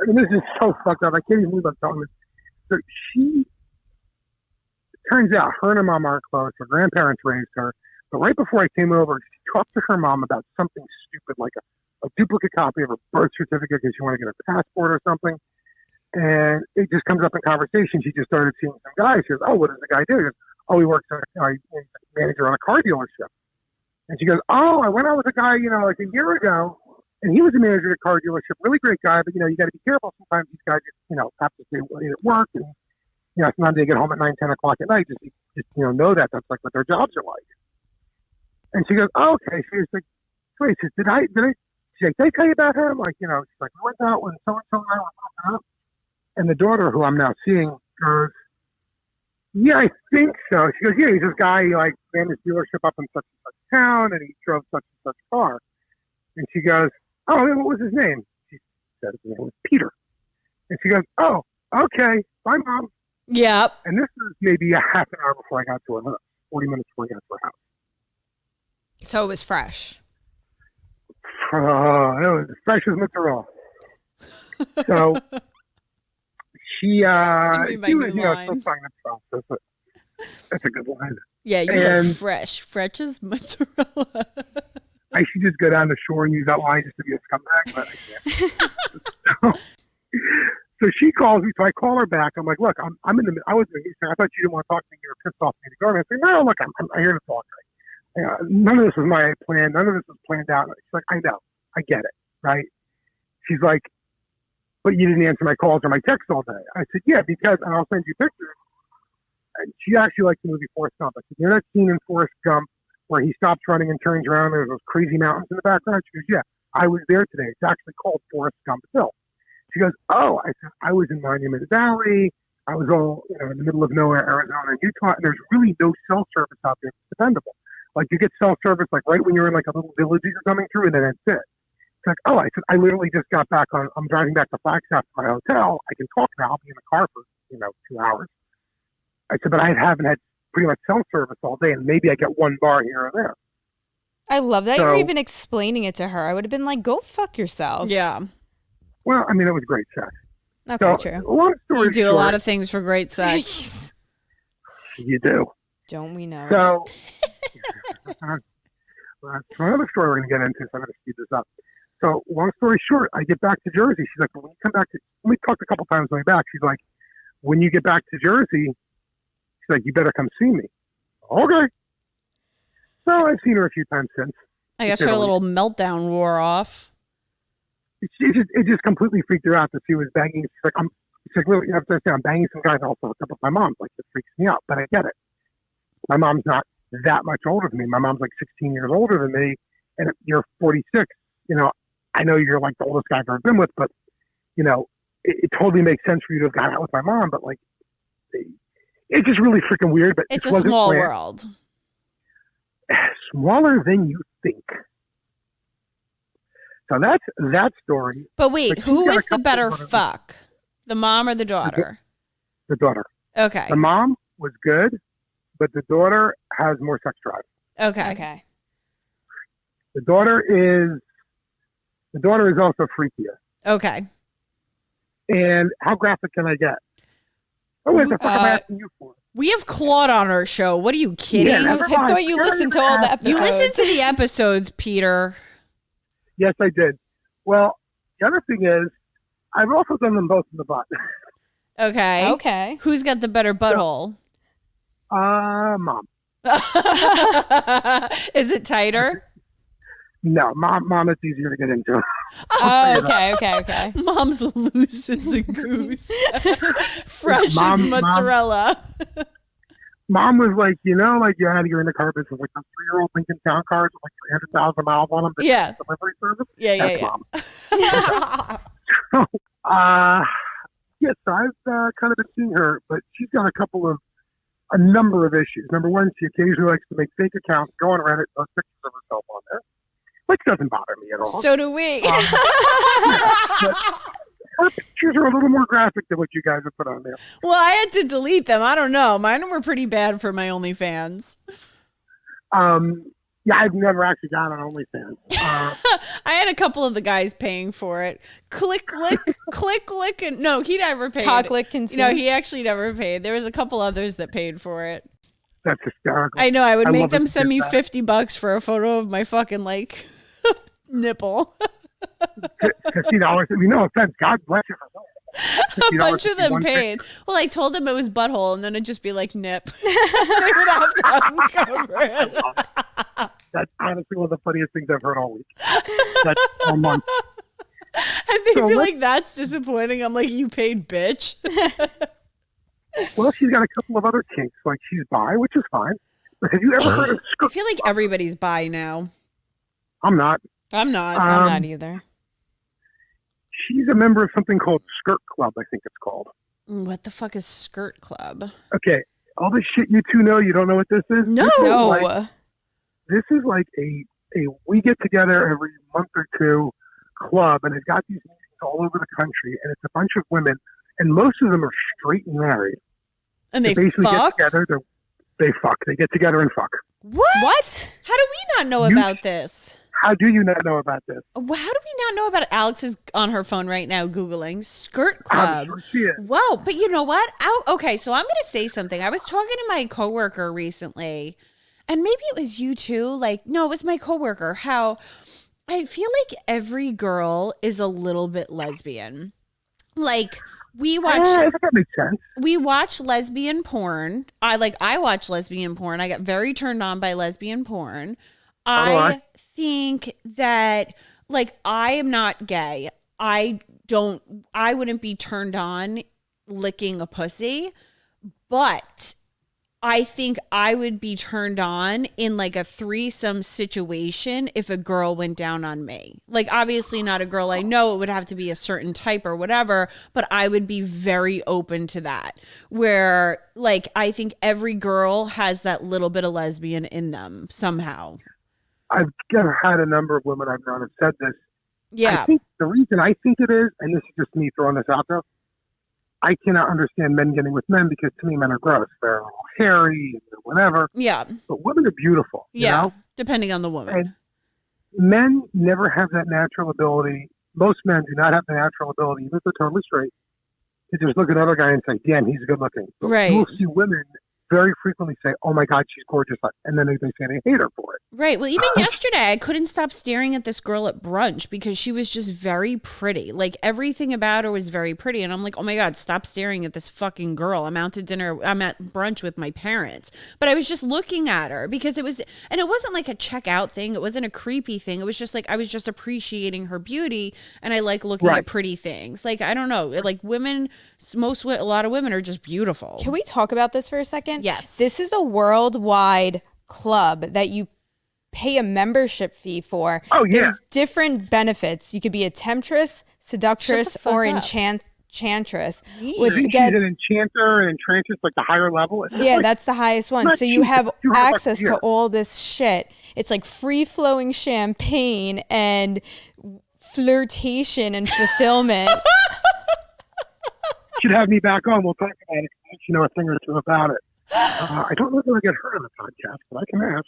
this is so fucked up. I can't even believe I'm telling this. So it turns out her and her mom aren't close. Her grandparents raised her. But right before I came over, she talked to her mom about something stupid, like a duplicate copy of her birth certificate because she wanted to get a passport or something. And it just comes up in conversation. She just started seeing some guy. She goes, oh, what does the guy do? He goes, oh, he works as a manager on a car dealership. And she goes, oh, I went out with a guy, like a year ago, and he was a manager at a car dealership, really great guy, but, you got to be careful. Sometimes these guys just, have to stay late at work, and, sometimes they get home at 9, 10 o'clock at night, just know that. That's like what their jobs are like. And she goes, oh, okay. She was like, wait, she said, did I tell you about him? Like, she's like, we went out when so-and-so and I were walking up. And the daughter, who I'm now seeing, goes, yeah, I think so. She goes, yeah, he's this guy, he ran his dealership up in such and such town, and he drove such and such car. And she goes, oh, what was his name? She said his name was Peter. And she goes, oh, okay, bye, Mom. Yep. And this was maybe a half an hour before I got to her house, 40 minutes before I got to her house. So it was fresh. It was fresh as mozzarella. So she was, still trying to process it. That's a good line. Yeah, you look fresh. Fresh as mozzarella. I should just go down the shore and use that line just to be a scumbag, but I can't. So she calls me, so I call her back. I'm like, look, I'm in the. I thought you didn't want to talk to me. You were pissed off at me to go. And I said, no, look, I'm here to talk. None of this was my plan. None of this was planned out. She's like, I know, I get it, right? She's like, but you didn't answer my calls or my texts all day. I said, yeah, because, and I'll send you pictures. And she actually liked the movie Forrest Gump. I said, you know that scene in Forrest Gump where he stops running and turns around and there's those crazy mountains in the background? She goes, yeah, I was there today. It's actually called Forrest Gump Hill. She goes, oh, I said, I was in Monument Valley. I was all, in the middle of nowhere, Arizona and Utah, and there's really no cell service out there that's dependable. Like, you get cell service, like, right when you're in, like, a little village that you're coming through, and then that's it. It's like, I said, I literally just got back I'm driving back to Flagstaff to my hotel. I can talk now. I'll be in the car for, 2 hours. I said, but I haven't had pretty much cell service all day, and maybe I get one bar here or there. I love that you're even explaining it to her. I would have been like, go fuck yourself. Yeah. Well, I mean, it was great sex. Okay, true. Long story You do short, a lot of things for great sex. You do. Don't we know? So, another story we're going to get into, so I'm going to speed this up. So, long story short, I get back to Jersey. She's like, when you come back we talked a couple times on the way back. She's like, when you get back to Jersey, she's like, you better come see me. Okay. So, I've seen her a few times since. I guess her little meltdown wore off. It just completely freaked her out that she was banging. She's like, look, you have to understand, I'm banging some guys also up with my mom. Like, it freaks me out, but I get it. My mom's not that much older than me. My mom's like 16 years older than me, and you're 46. I know you're like the oldest guy I've ever been with, but it totally makes sense for you to have gone out with my mom. But like, it's just really freaking weird. But it's a small world. Smaller than you think. So that's that story. But wait, who was the better fuck? The mom or the daughter? The daughter. Okay. The mom was good, but the daughter has more sex drive. Okay. The daughter is also freakier. Okay. And how graphic can I get? Oh, what the fuck am I asking you for? We have Claude on our show. What are you kidding? Yeah, I thought you listened to all the episodes. You listened to the episodes, Peter. Yes, I did. Well, the other thing is, I've also done them both in the butt. Okay. Who's got the better butthole? Mom. Is it tighter? No, mom. It's easier to get into. Oh, okay. Mom's loose as a goose, fresh as mozzarella. Mom was like, like you had your in the car business, like a 3-year-old Lincoln Town cars with like 300,000 miles on them. Yeah. Delivery service. Yeah. Mom. So I've kind of been seeing her, but she's got a number of issues. Number one, she occasionally likes to make fake accounts, go on Reddit, post pictures of herself on there, which doesn't bother me at all. So do we. But her pictures are a little more graphic than what you guys have put on there. Well, I had to delete them. I don't know. Mine were pretty bad for my OnlyFans. Yeah, I've never actually got an OnlyFans. I had a couple of the guys paying for it. Click, and no, he never paid. Cock lick and he actually never paid. There was a couple others that paid for it. That's hysterical. I know. I would make them send me $50 for a photo of my fucking nipple. $50. I mean, no offense. God bless you for that. A bunch of them paid. Well, I told them it was butthole, and then it'd just be like nip. They would have to uncover it. That's honestly one of the funniest things I've heard all week. That's all month. And they'd be like, "That's disappointing." I'm like, "You paid, bitch." Well, she's got a couple of other kinks, like she's bi, which is fine. But have you ever heard of skirt? I feel like everybody's bi now. I'm not. I'm not. I'm not either. She's a member of something called Skirt Club, I think it's called. What the fuck is Skirt Club? Okay, all this shit you two know, you don't know what this is? No. This is like a we get together every month or two club, and it's got these meetings all over the country, and it's a bunch of women, and most of them are straight and married. And they basically fuck? get together. They fuck. They get together and fuck. What? How do we not know about this? How do you not know about this? How do we not know about it? Alex is on her phone right now Googling Skirt Club. I'm sure she is. Whoa, but you know what? Okay, so I'm going to say something. I was talking to my coworker recently, and maybe it was you too. No, it was my coworker. How I feel like every girl is a little bit lesbian. We watch. I think that makes sense. We watch lesbian porn. I watch lesbian porn. I got very turned on by lesbian porn. I think that I am not gay. I wouldn't be turned on licking a pussy, but I think I would be turned on in like a threesome situation if a girl went down on me. Like, obviously not a girl I know, it would have to be a certain type or whatever, but I would be very open to that. Where, like, I think every girl has that little bit of lesbian in them somehow. I've had a number of women I've known have said this. Yeah. I think the reason I think it is, and this is just me throwing this out there, I cannot understand men getting with men because to me men are gross. They're all hairy and whatever. Yeah. But women are beautiful. You know? Depending on the woman. And men never have that natural ability. Most men do not have the natural ability, even if they're totally straight, to just look at another guy and say, damn, he's good looking. But Right. you will see women very frequently say, oh my God, she's gorgeous. And then they say they hate her for it. Right. Well, even yesterday, I couldn't stop staring at this girl at brunch because she was just very pretty. Like, everything about her was very pretty. And I'm like, oh my God, stop staring at this fucking girl. I'm out to dinner. I'm at brunch with my parents. But I was just looking at her because it wasn't like a checkout thing. It wasn't a creepy thing. It was just like, I was just appreciating her beauty. And I like looking at pretty things. Like, I don't know. Like, women, a lot of women are just beautiful. Can we talk about this for a second? Yes. This is a worldwide club that you pay a membership fee for. Oh, yeah. There's different benefits. You could be a temptress, seductress, or enchantress. She's an enchanter and enchantress, like the higher level. Yeah, that's the highest one. So you have $200 access a year. to all this shit. It's like free-flowing champagne and flirtation and fulfillment. Should have me back on. We'll talk about it. You know a thing or two about it. I don't know if I get her on the podcast, but I can ask.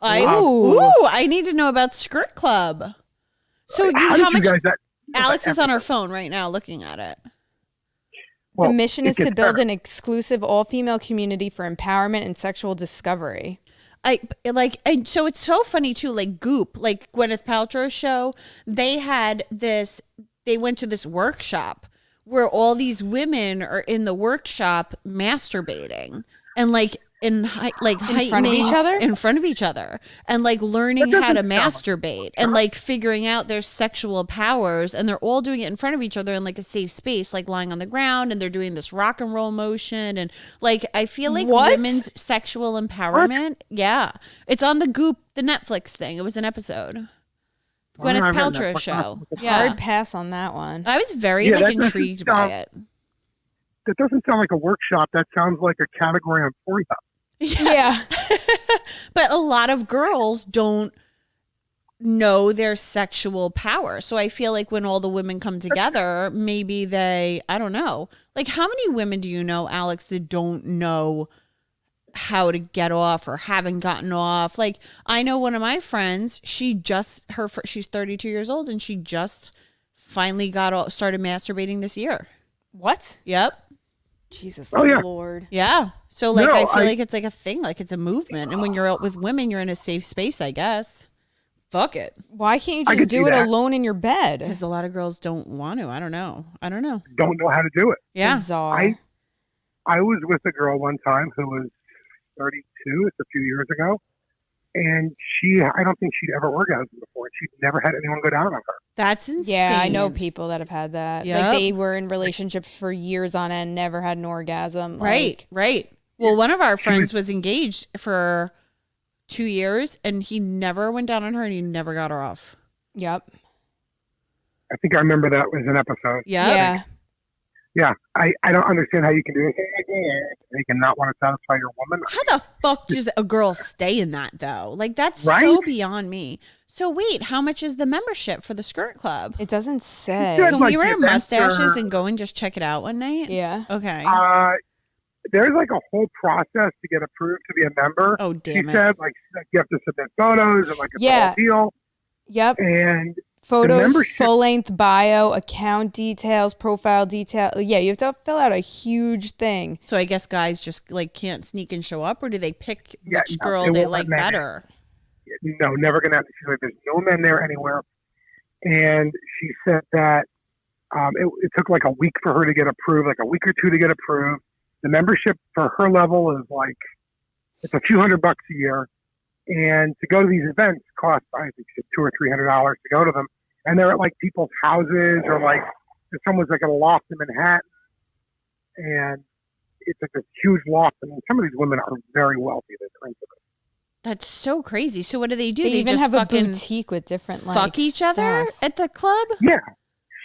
I need to know about Skirt Club. So how much? Alex is on her phone right now looking at it. The mission is to build an exclusive all-female community for empowerment and sexual discovery. So it's so funny too. Like Goop, like Gwyneth Paltrow's show, they went to this workshop where all these women are in the workshop masturbating and in front of each other and like learning how to masturbate and like figuring out their sexual powers, and they're all doing it in front of each other in like a safe space, like lying on the ground, and they're doing this rock and roll motion, and like I feel like women's sexual empowerment. Yeah, it's on the Goop, the Netflix thing. It was an episode. Gwyneth Paltrow show. Hard pass on that one. I was very intrigued by it. That doesn't sound like a workshop. That sounds like a category on Pornhub. Yeah. But a lot of girls don't know their sexual power. So I feel like when all the women come together, maybe I don't know. Like, how many women do you know, Alex, that don't know how to get off or haven't gotten off? Like, I know one of my friends, she's 32 years old, and she just finally started masturbating this year. What? Yep. Jesus Lord. Yeah. So like, I feel like it's like a thing, like it's a movement. And when you're out with women, you're in a safe space, I guess. Fuck it. Why can't you just do it alone in your bed? Because a lot of girls don't want to. I don't know. Don't know how to do it. Yeah. Bizarre. I was with a girl one time who was 32. It's a few years ago. And I don't think she'd ever orgasmed before. She'd never had anyone go down on her. That's insane. Yeah, I know people that have had that. Yep. Like, they were in relationships for years on end, never had an orgasm. Right. Well, one of our friends was engaged for 2 years, and he never went down on her, and he never got her off. Yep. I think I remember that was an episode. Yeah. Yeah, I don't understand how you can do anything like that. You can not want to satisfy your woman. How the fuck does a girl stay in that, though? Like, that's so beyond me. So wait, how much is the membership for the Skirt Club? It doesn't say. Can we wear mustaches and go and just check it out one night? Yeah. Okay. There's like a whole process to get approved to be a member. Oh, damn she said, like, you have to submit photos and like a whole deal. Yep. And photos, full-length bio, account details, profile detail. Yeah, you have to fill out a huge thing. So I guess guys just like can't sneak and show up, or do they pick which girl they like better? No, never gonna. She's like, there's no men there anywhere. And she said that it took like a week for her to get approved, like a week or two to get approved. The membership for her level is like, it's a few $100 a year. And to go to these events costs, I think, $200 or $300 to go to them. And they're at like people's houses, or like if someone's like at a loft in Manhattan. And it's like this huge loft. I mean, some of these women are very wealthy that are into it. That's so crazy. So what do? They even just have a fucking boutique with different fuck each other stuff. at the club? Yeah.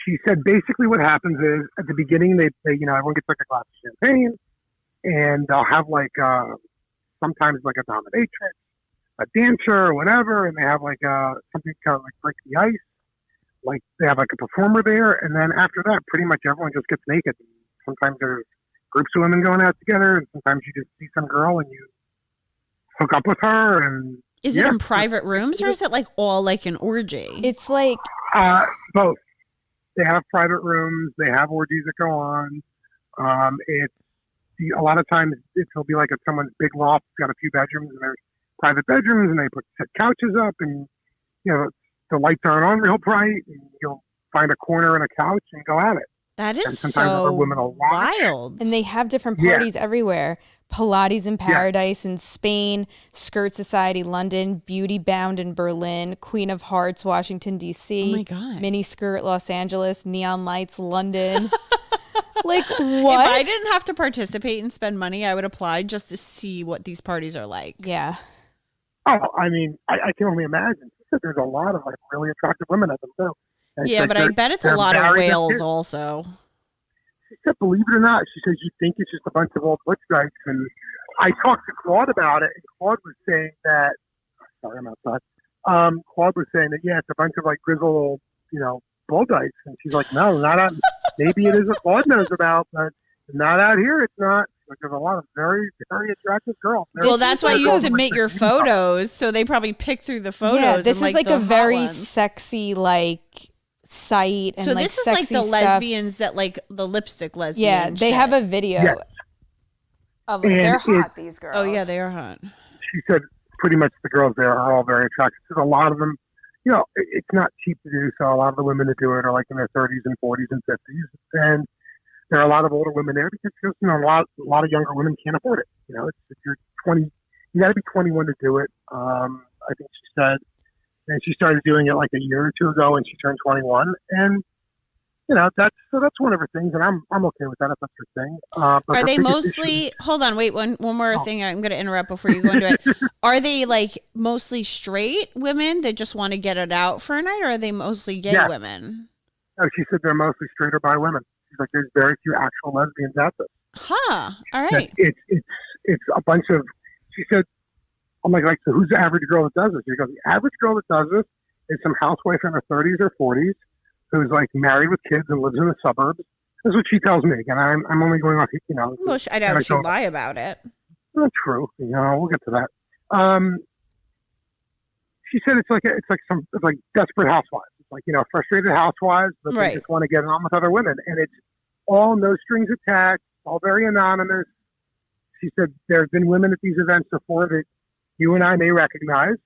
She said basically what happens is at the beginning they everyone gets like a glass of champagne, and they'll have like sometimes like a dominatrix, a dancer, or whatever, and they have like something kind of like break the ice. Like they have like a performer there, and then after that, pretty much everyone just gets naked. Sometimes there's groups of women going out together, and sometimes you just see some girl and you hook up with her. And Is it in private rooms or is it like all like an orgy? It's like both. They have private rooms. They have orgies that go on. It's a lot of times it'll be like at someone's big loft. It's got a few bedrooms, and there's private bedrooms, and they put couches up, and the lights aren't on real bright, and you'll find a corner and a couch and go at it. That is so wild. And they have different parties everywhere. Pilates in Paradise in Spain, Skirt Society London, Beauty Bound in Berlin, Queen of Hearts Washington D.C. Oh my God. Mini Skirt Los Angeles, Neon Lights London. Like what? If I didn't have to participate and spend money, I would apply just to see what these parties are like. Yeah. Oh, I mean, I can only imagine. There's a lot of like really attractive women at them too. And yeah, but I bet it's a lot of whales also. She said, believe it or not, she says, you think it's just a bunch of old butch dykes. And I talked to Claude about it, and Claude was saying that, sorry, I'm outside. Claude was saying that, yeah, it's a bunch of like grizzled old, bull dykes. And she's like, no, not out. Maybe it is what Claude knows about, but not out here. It's not. Like, there's a lot of very, very attractive girls. Well, that's why you submit your photos, so they probably pick through the photos. Yeah, this is like a very ones. Sexy, like, site. And so like this is like the stuff. Lesbians that like the lipstick lesbians. Yeah, they have a video of they're hot, these girls. Oh, yeah, they are hot. She said pretty much the girls there are all very attractive. There's a lot of them. It's not cheap to do, so a lot of the women that do it are like in their 30s and 40s and 50s. And there are a lot of older women there because a lot of younger women can't afford it. If you're 20, you got to be 21 to do it. I think she said, and she started doing it like a year or two ago when she turned 21. And that's one of her things, and I'm okay with that if that's her thing. Are they mostly? Hold on, wait one more thing. I'm going to interrupt before you go into it. Are they like mostly straight women that just want to get it out for a night, or are they mostly gay women? No, she said they're mostly straight or bi women. She's like, there's very few actual lesbians out there. Huh. All right. It's a bunch of. She said, I'm like, so who's the average girl that does this? She goes, the average girl that does this is some housewife in her 30s or 40s who's like married with kids and lives in the suburbs. That's what she tells me, and I'm only going off, Well, I doubt she'd lie about it. Not true. We'll get to that. She said it's like desperate housewives. It's like frustrated housewives, but they just want to get on with other women, and it's all no strings attached, all very anonymous. She said there have been women at these events before that you and I may recognize,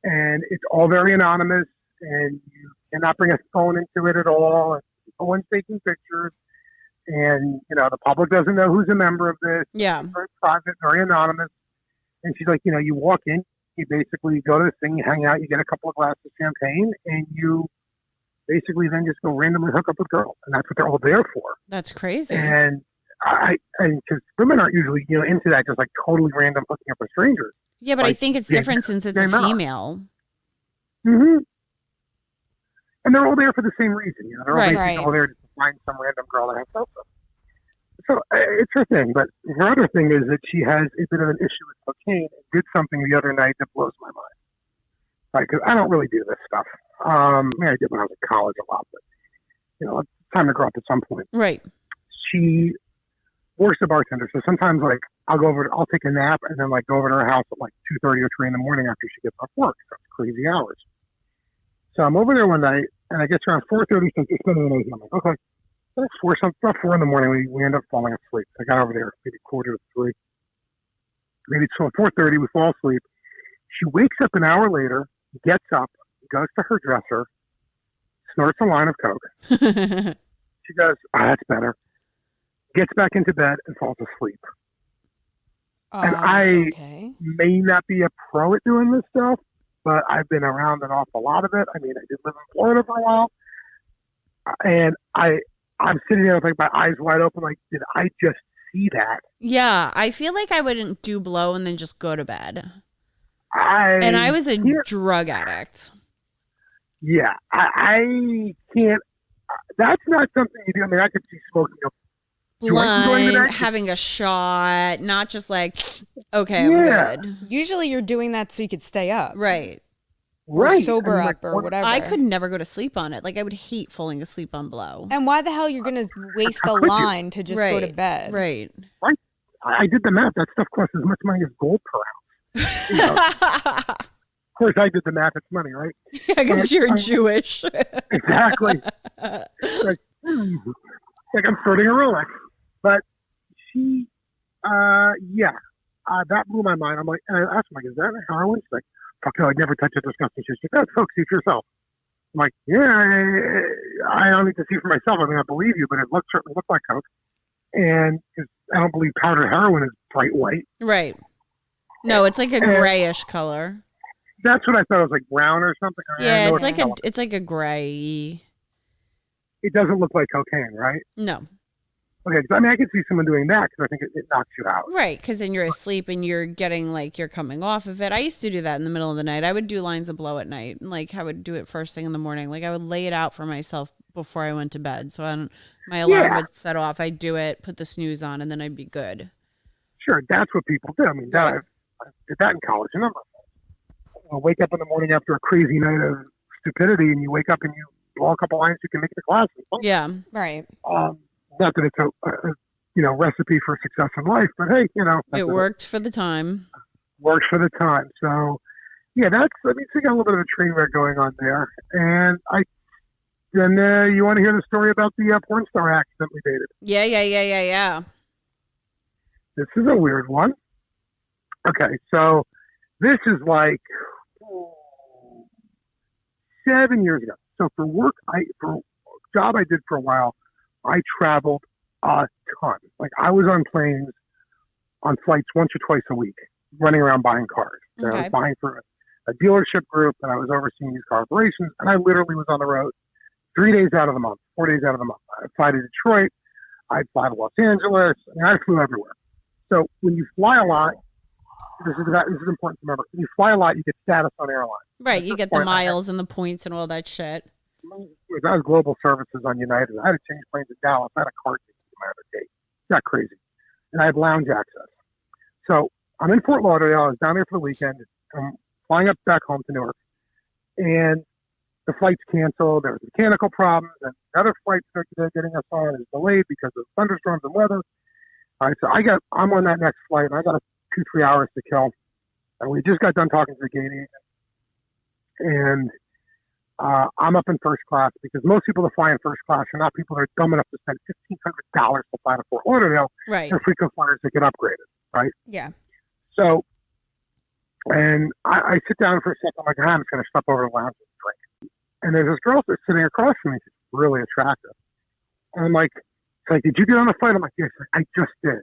and it's all very anonymous, and you cannot bring a phone into it at all. And no one's taking pictures, and the public doesn't know who's a member of this. Yeah, it's very private, very anonymous. And she's like, you walk in, you basically go to this thing, you hang out, you get a couple of glasses of champagne, and you basically then just go randomly hook up with girls, and that's what they're all there for. That's crazy. And because women aren't usually into that, just like totally random hooking up with strangers. Yeah, but I think it's different since it's a female. Mm-hmm. And they're all there for the same reason. They're all there to find some random girl to have sex with. So it's her thing. But her other thing is that she has a bit of an issue with cocaine and did something the other night that blows my mind. Right? Because I don't really do this stuff. I did when I was in college a lot, but it's time to grow up at some point. Right. She works a bartender, so sometimes like I'll take a nap and then like go over to her house at like 2:30 or 3 in the morning after she gets off work. That's crazy hours. So I'm over there one night, and I get around 4:30. So it's spending the night. I'm like, okay, it's about 4 in the morning. We end up falling asleep. I got over there maybe 2:45. Maybe it's 4:30. We fall asleep. She wakes up an hour later, gets up, goes to her dresser, snorts a line of coke. She goes, that's better. Gets back into bed and falls asleep. And I may not be a pro at doing this stuff, but I've been around an awful lot of it. I mean, I did live in Florida for a while, and I'm sitting there with like my eyes wide open, like, did I just see that. Yeah, I feel like I wouldn't do blow and then just go to bed. And I was a drug addict. Yeah, I can't. That's not something you do. I mean, I could see smoking a joint during the Blunt, night. having a shot, not just like, okay, Yeah. I'm good. Usually you're doing that so you could stay up. Right. Or Right. sober I mean, up like, or whatever. I could never go to sleep on it. Like, I would hate falling asleep on blow. And why the hell you're going to waste a How could you? line to just go to bed? Right. Right. I did the math. That stuff costs as much money as gold per ounce. You know, of course, I did the math. It's money, right? Yeah, because you're Jewish. Exactly. like I'm starting a Rolex. But she, that blew my mind. I'm like, and I asked her, like, is that heroin? She's like, fuck no, I'd never touch a disgusting shit. She's like, oh, folks, see for yourself. I'm like, yeah, I don't need to see for myself. I mean, I believe you, but it certainly looked like coke. And 'cause I don't believe powdered heroin is bright white. Right. No, it's like a grayish color. That's what I thought. It was like brown or something. Yeah, it's like a gray. It doesn't look like cocaine, right? No. Okay, 'cause I mean, I could see someone doing that because I think it knocks you out. Right, because then you're asleep and you're getting like you're coming off of it. I used to do that in the middle of the night. I would do lines of blow at night, and like I would do it first thing in the morning. Like I would lay it out for myself before I went to bed, so my alarm would set off. I'd do it, put the snooze on, and then I'd be good. Sure, that's what people do. I mean, I did that in college a number of times. Wake up in the morning after a crazy night of stupidity, and you wake up and you blow a couple lines, you can make it to class. Yeah, right. Not that it's a recipe for success in life, but hey, it worked for the time. Works for the time. So yeah, so you got a little bit of a train wreck going on there. And you want to hear the story about the porn star accident we dated? Yeah. This is a weird one. Okay, so this is like 7 years ago. So for work, for a job I did for a while, I traveled a ton. Like I was on planes, on flights once or twice a week, running around buying cars. So I was buying for a dealership group, and I was overseeing these car operations. And I literally was on the road 3 days out of the month, 4 days out of the month. I'd fly to Detroit. I'd fly to Los Angeles. I mean, I flew everywhere. So when you fly a lot, this is important to remember. When you fly a lot, you get status on airlines. Right, you get the miles and the points and all that shit. I was global services on United. I had to change planes in Dallas. I had a car ticket in my other gate. Got crazy. And I had lounge access. So I'm in Fort Lauderdale. I was down there for the weekend. I'm flying up back home to Newark. And the flight's canceled. There was mechanical problems. And another flight they're getting us on is delayed because of thunderstorms and weather. All right, so I'm on that next flight, and I got 2-3 hours to kill. And we just got done talking to the gate agent. And I'm up in first class because most people that fly in first class are not people that are dumb enough to spend $1,500 to fly to Fort Lauderdale. Right. They're frequent flyers that get upgraded, right? Yeah. So, and I sit down for a second. I'm like, I'm just going to step over to the lounge and drink. And there's this girl that's sitting across from me. She's really attractive. And I'm like, did you get on the flight? I'm like, yes, I just did.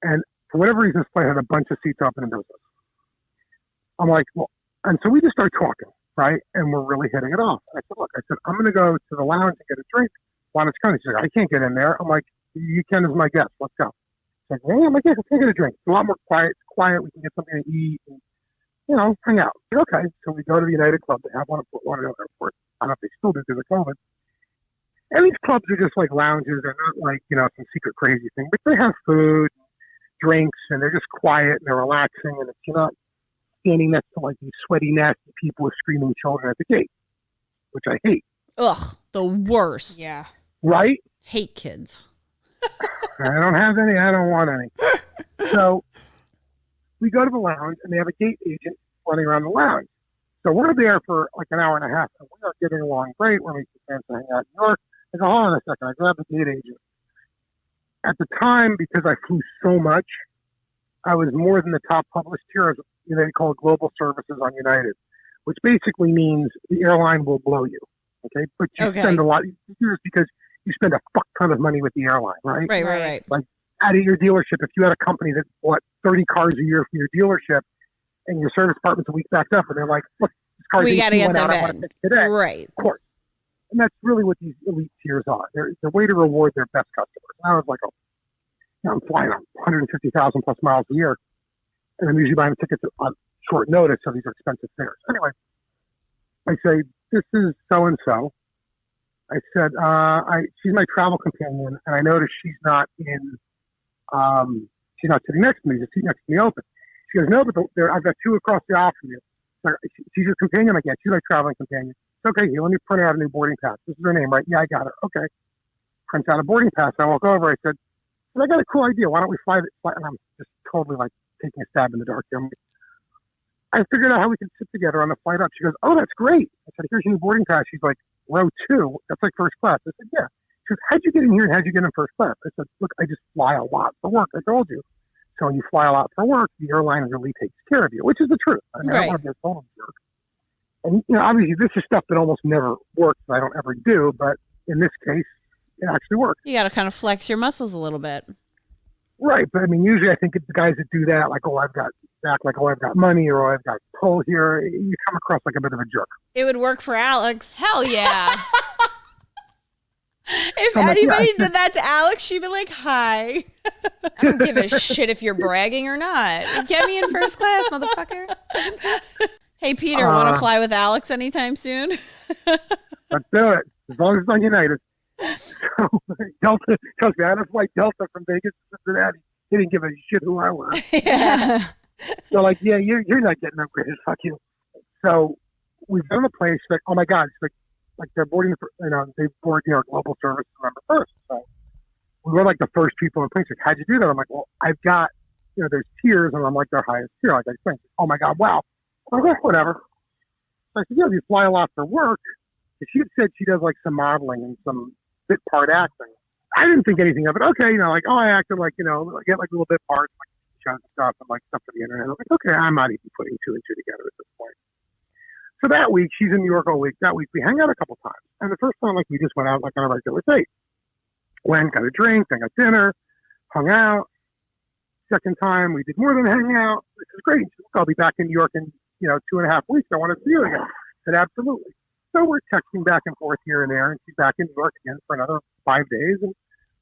And for whatever reason, this flight had a bunch of seats open in business. I'm like, well, and so we just start talking. Right, and we're really hitting it off. I said, look, I'm going to go to the lounge and get a drink while it's coming. She's like, I can't get in there. I'm like, you can as my guest. Let's go. She's like, yeah, I'm like, yeah, let's get a drink. It's a lot more quiet. It's quiet. We can get something to eat and, hang out. I said, okay. So we go to the United Club. They have one at Fort Lauderdale Airport. I don't know if they still do because of COVID. And these clubs are just like lounges. They're not like, some secret crazy thing. But they have food, drinks, and they're just quiet and they're relaxing. And you're not standing next to like these sweaty, nasty people with screaming children at the gate, which I hate. Ugh, the worst. Yeah. Right? Hate kids. I don't have any. I don't want any. So we go to the lounge, and they have a gate agent running around the lounge. So we're there for like an hour and a half, and we are getting along great. We're making plans to hang out in New York. I go, hold on a second. I grab the gate agent. At the time, because I flew so much, I was more than the top published tier of they call it global services on United, which basically means the airline will blow you. Okay. But you spend a lot because you spend a fuck ton of money with the airline, right? Right. Like out of your dealership, if you had a company that bought 30 cars a year from your dealership and your service department's a week backed up and they're like, look, this car's we got to get them out, in. Today. Right. Of course. And that's really what these elite tiers are. They're a way to reward their best customers. And I was like, oh. I'm flying 150,000 plus miles a year, and I'm usually buying tickets on short notice, so these are expensive fares. Anyway, I say, this is so-and-so. I said, she's my travel companion, and I noticed she's not sitting next to me. She's sitting next to me open. She goes, no, but I've got two across the aisle from you. She's your companion? I'm like, yeah, she's my traveling companion. It's okay, here, let me print out a new boarding pass. This is her name, right? Yeah, I got her. Okay. Prints out a boarding pass. I walk over. I said, I got a cool idea. Why don't we fly? And I'm just totally like taking a stab in the dark here. I figured out how we could sit together on the flight up. She goes, oh, that's great. I said, here's your new boarding pass. She's like, row 2. That's like first class. I said, yeah. She goes, how'd you get in here and how'd you get in first class? I said, look, I just fly a lot for work. I told you. So when you fly a lot for work, the airline really takes care of you, which is the truth. I mean, I don't want to be a total jerk. And, obviously this is stuff that almost never works that I don't ever do. But in this case, it actually works. You got to kind of flex your muscles a little bit. Right. But I mean, usually I think it's the guys that do that, like, I've got money, or I've got pull here. You come across like a bit of a jerk. It would work for Alex. Hell yeah. If anybody did that to Alex, she'd be like, hi. I don't give a shit if you're bragging or not. Get me in first class, motherfucker. Hey, Peter, want to fly with Alex anytime soon? Let's do it. As long as it's on United. So, Delta, trust me, I had a flight Delta from Vegas to Cincinnati. He didn't give a shit who I was. Yeah. So, like, yeah, you're not getting upgraded. Fuck you. So, we've done the plane. She's like, oh my God. She's like they're boarding, they board New York Global Service November 1st. So, we were like the first people in the plane. She's like, how'd you do that? I'm like, well, I've got, there's tiers, and I'm like their highest tier. Like I explained, oh my God, wow. I'm like, whatever. So I said, yeah, you fly a lot for work. And she had said she does like some modeling and some bit part acting. I didn't think anything of it. Okay, like, I acted like, I get like little bit parts, like shows stuff and like stuff for the internet. I'm like, okay, I'm not even putting 2 and 2 together at this point. So that week, she's in New York all week. That week, we hang out a couple times. And the first time, like, we just went out like on a regular date. Went, got a drink, then got dinner, hung out. Second time, we did more than hang out. This is great. I'll be back in New York in 2.5 weeks. I want to see you again. I said, absolutely. So we're texting back and forth here and there, and she's back in New York again for another 5 days, and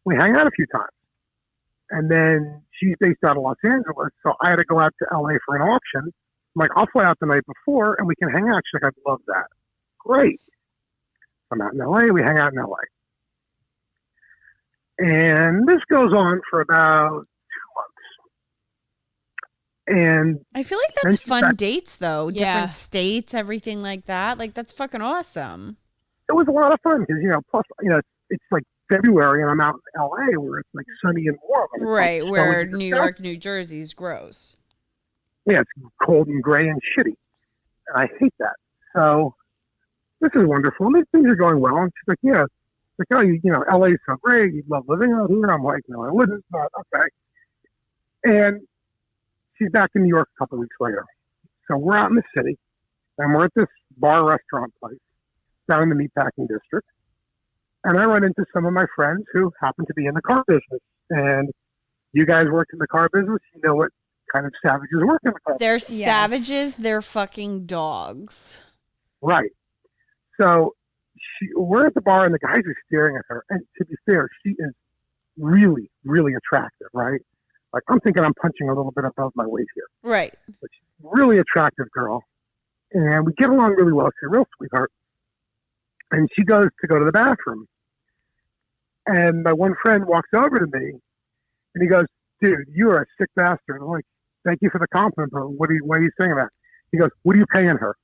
we hang out a few times. And then she's based out of Los Angeles, so I had to go out to LA for an auction. I'm like, I'll fly out the night before, and we can hang out. She's like, I'd love that. Great. I'm out in LA. We hang out in LA. And this goes on for about 2 months. And I feel like that's fun dates, though. Yeah. Different states, everything like that. Like, that's fucking awesome. It was a lot of fun because, plus, it's like February and I'm out in LA where it's like sunny and warm. And Right, like where New York, New Jersey's gross. Yeah, it's cold and gray and shitty. And I hate that. So this is wonderful. And things are going well. And she's like, yeah. Like, oh, LA's so great. You'd love living out here. I'm like, no, I wouldn't. But okay. And she's back in New York a couple of weeks later. So we're out in the city, and we're at this bar restaurant place down in the meatpacking district. And I run into some of my friends who happen to be in the car business. And you guys work in the car business. You know what kind of savages work in the car They're business. savages. They're fucking dogs. Right. So we're at the bar, and the guys are staring at her. And to be fair, she is really, really attractive, right? Like, I'm thinking I'm punching a little bit above my weight here. Right. But she's a really attractive girl. And we get along really well. She's a real sweetheart. And she goes to go to the bathroom. And my one friend walks over to me, and he goes, dude, you are a sick bastard. I'm like, thank you for the compliment, but what are you saying about? He goes, what are you paying her?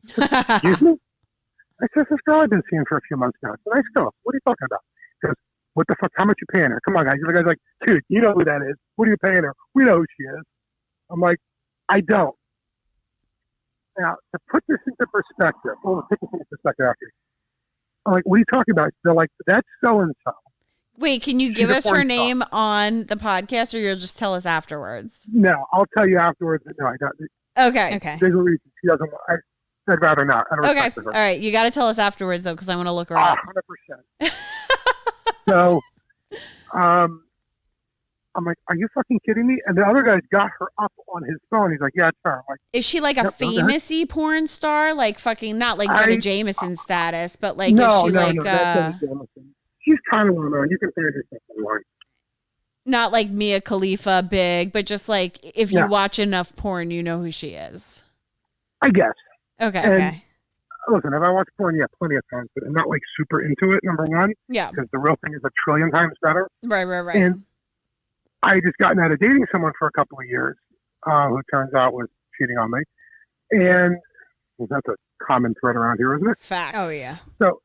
Excuse me? I said, this girl I've been seeing for a few months now. It's a nice girl. What are you talking about? He goes, what the fuck? How much you paying her? Come on, guys. The guy's like, dude, you know who that is. What are you paying her? We know who she is. I'm like, I don't. Now, to put this into perspective, we'll take this into perspective after. I'm like, what are you talking about? They're like, that's so-and-so. Wait, can you give us her name on the podcast, or you'll just tell us afterwards? No, I'll tell you afterwards. No, I don't. Okay. Okay. There's a reason. She doesn't. I'd rather not. I don't Okay. respect her. All right. You got to tell us afterwards, though, because I want to look her up. 100%. So, I'm like, are you fucking kidding me? And the other guy's got her up on his phone. He's like, yeah, it's her. I'm like, Is she like a Yep, okay. famous-y porn star? Like fucking, not like Jenna Jameson status, but like, no, is she no, like, no, that's Jameson. She's kind of well known. You can find her stuff online. Not like Mia Khalifa big, but just like if you Yeah. watch enough porn, you know who she is. I guess. Okay. And- Okay. Listen, if I watch porn, yeah, plenty of times, but I'm not like super into it, number one, Yeah. because the real thing is a trillion times better. Right. And I just gotten out of dating someone for a couple of years, who turns out was cheating on me. And that's a common thread around here, isn't it? Facts. Oh yeah. So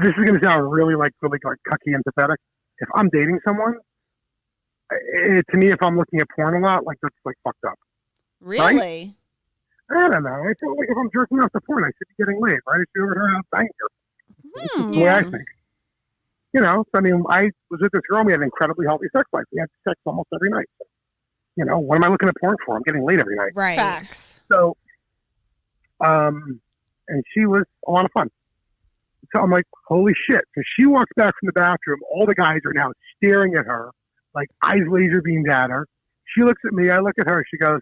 this is going to sound really like cucky and pathetic. If I'm dating someone, to me, if I'm looking at porn a lot, like that's like fucked up. Really? I don't know. I feel like if I'm jerking off to porn, I should be getting laid, right? I should be over her house banging her. That's the way I think. You know, I mean, I was with this girl. We had an incredibly healthy sex life. We had sex almost every night. So, you know, what am I looking at porn for? I'm getting laid every night. Right. Facts. So, and she was a lot of fun. So I'm like, holy shit. So she walks back from the bathroom. All the guys are now staring at her, like eyes laser beamed at her. She looks at me. I look at her. She goes,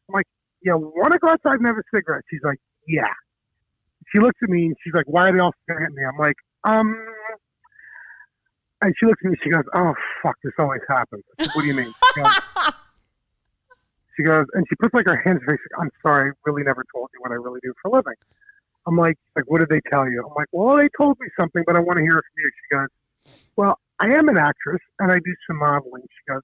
I'm like, yeah, want to go outside and have a cigarette? She's like, yeah. She looks at me and she's like, why are they all staring at me? I'm like, and she looks at me. She goes, oh, fuck, this always happens. I said, what do you mean? She goes, and she puts like her hands in her face. I'm sorry, I really never told you what I really do for a living. I'm like, what did they tell you? I'm like, well, they told me something, but I want to hear it from you. She goes, well, I am an actress and I do some modeling. She goes,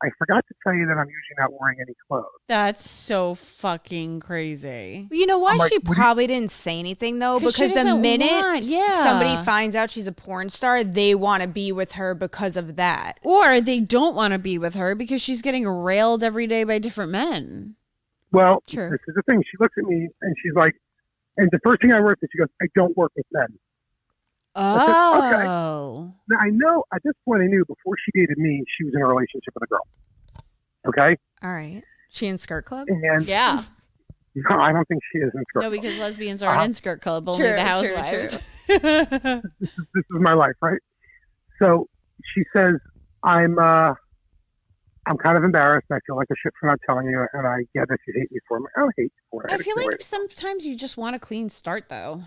I forgot to tell you that I'm usually not wearing any clothes. That's so fucking crazy. You know why I'm like, she what do you- probably didn't say anything though? 'Cause she Because the doesn't minute want- yeah. somebody finds out she's a porn star, they want to be with her because of that. Or they don't want to be with her because she's getting railed every day by different men. Well, Sure. this is the thing. She looks at me and she's like, and the first thing I wrote to, she goes, I don't work with men. said, Oh. Now, I know at this point I knew before she dated me, she was in a relationship with a girl. Okay? All right. She in skirt club? And Yeah. no, I don't think she is in skirt. No, because lesbians aren't in skirt club, only True, the true, housewives. This is my life, right? So she says, I'm kind of embarrassed. I feel like a shit for not telling you, and I get that you hate me for it. I don't hate you for it. I feel just like wait. sometimes you just want a clean start, though.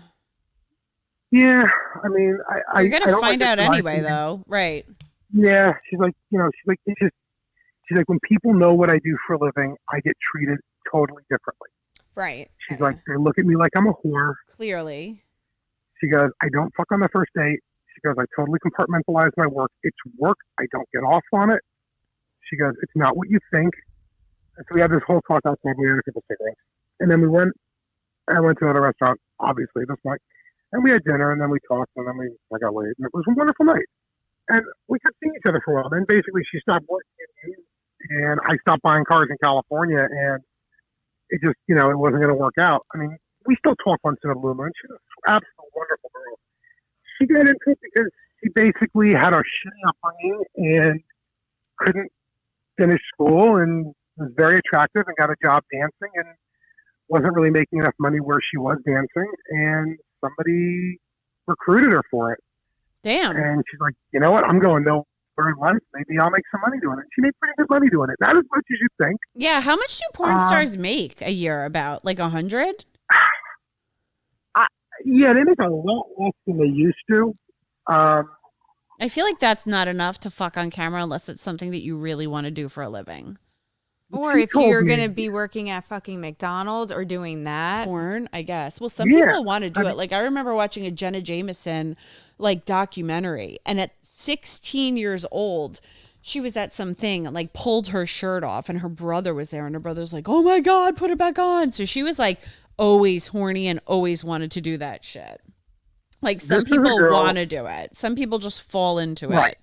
Yeah, I mean, I You're gonna I don't find like out this anyway, life. though, right? Yeah, she's like, it's just, she's like, when people know what I do for a living, I get treated totally differently. Right. She's like, they look at me like I'm a whore. Clearly. She goes, I don't fuck on the first date. She goes, I totally compartmentalize my work. It's work. I don't get off on it. She goes, it's not what you think. And so we had this whole talk outside. We had a couple cigarettes. And then I went to another restaurant, obviously, this night. And we had dinner, and then we talked, and then I got laid. And it was a wonderful night. And we kept seeing each other for a while. Then basically she stopped working, and I stopped buying cars in California, and it just, it wasn't going to work out. I mean, we still talk once in a blue moon. She's an absolute wonderful girl. She got into it because she basically had a shitty upbringing and couldn't finish school and was very attractive and got a job dancing and wasn't really making enough money where she was dancing. And somebody recruited her for it. Damn. And she's like, you know what? I'm going nowhere in life. Maybe I'll make some money doing it. She made pretty good money doing it. Not as much as you think. Yeah, how much do porn stars make a year? About like 100? Yeah, they make a lot less than they used to. I feel like that's not enough to fuck on camera unless it's something that you really want to do for a living. Or She if told you're me- going to be working at fucking McDonald's or doing that. Porn, I guess. Well, some Yeah, people want to do it. Like I remember watching a Jenna Jameson like documentary, and at 16 years old, she was at something like pulled her shirt off, and her brother was there, and her brother's like, "Oh my god, put it back on." So she was like always horny and always wanted to do that shit. Like some This is a people girl- want to do it. Some people just fall into Right. it.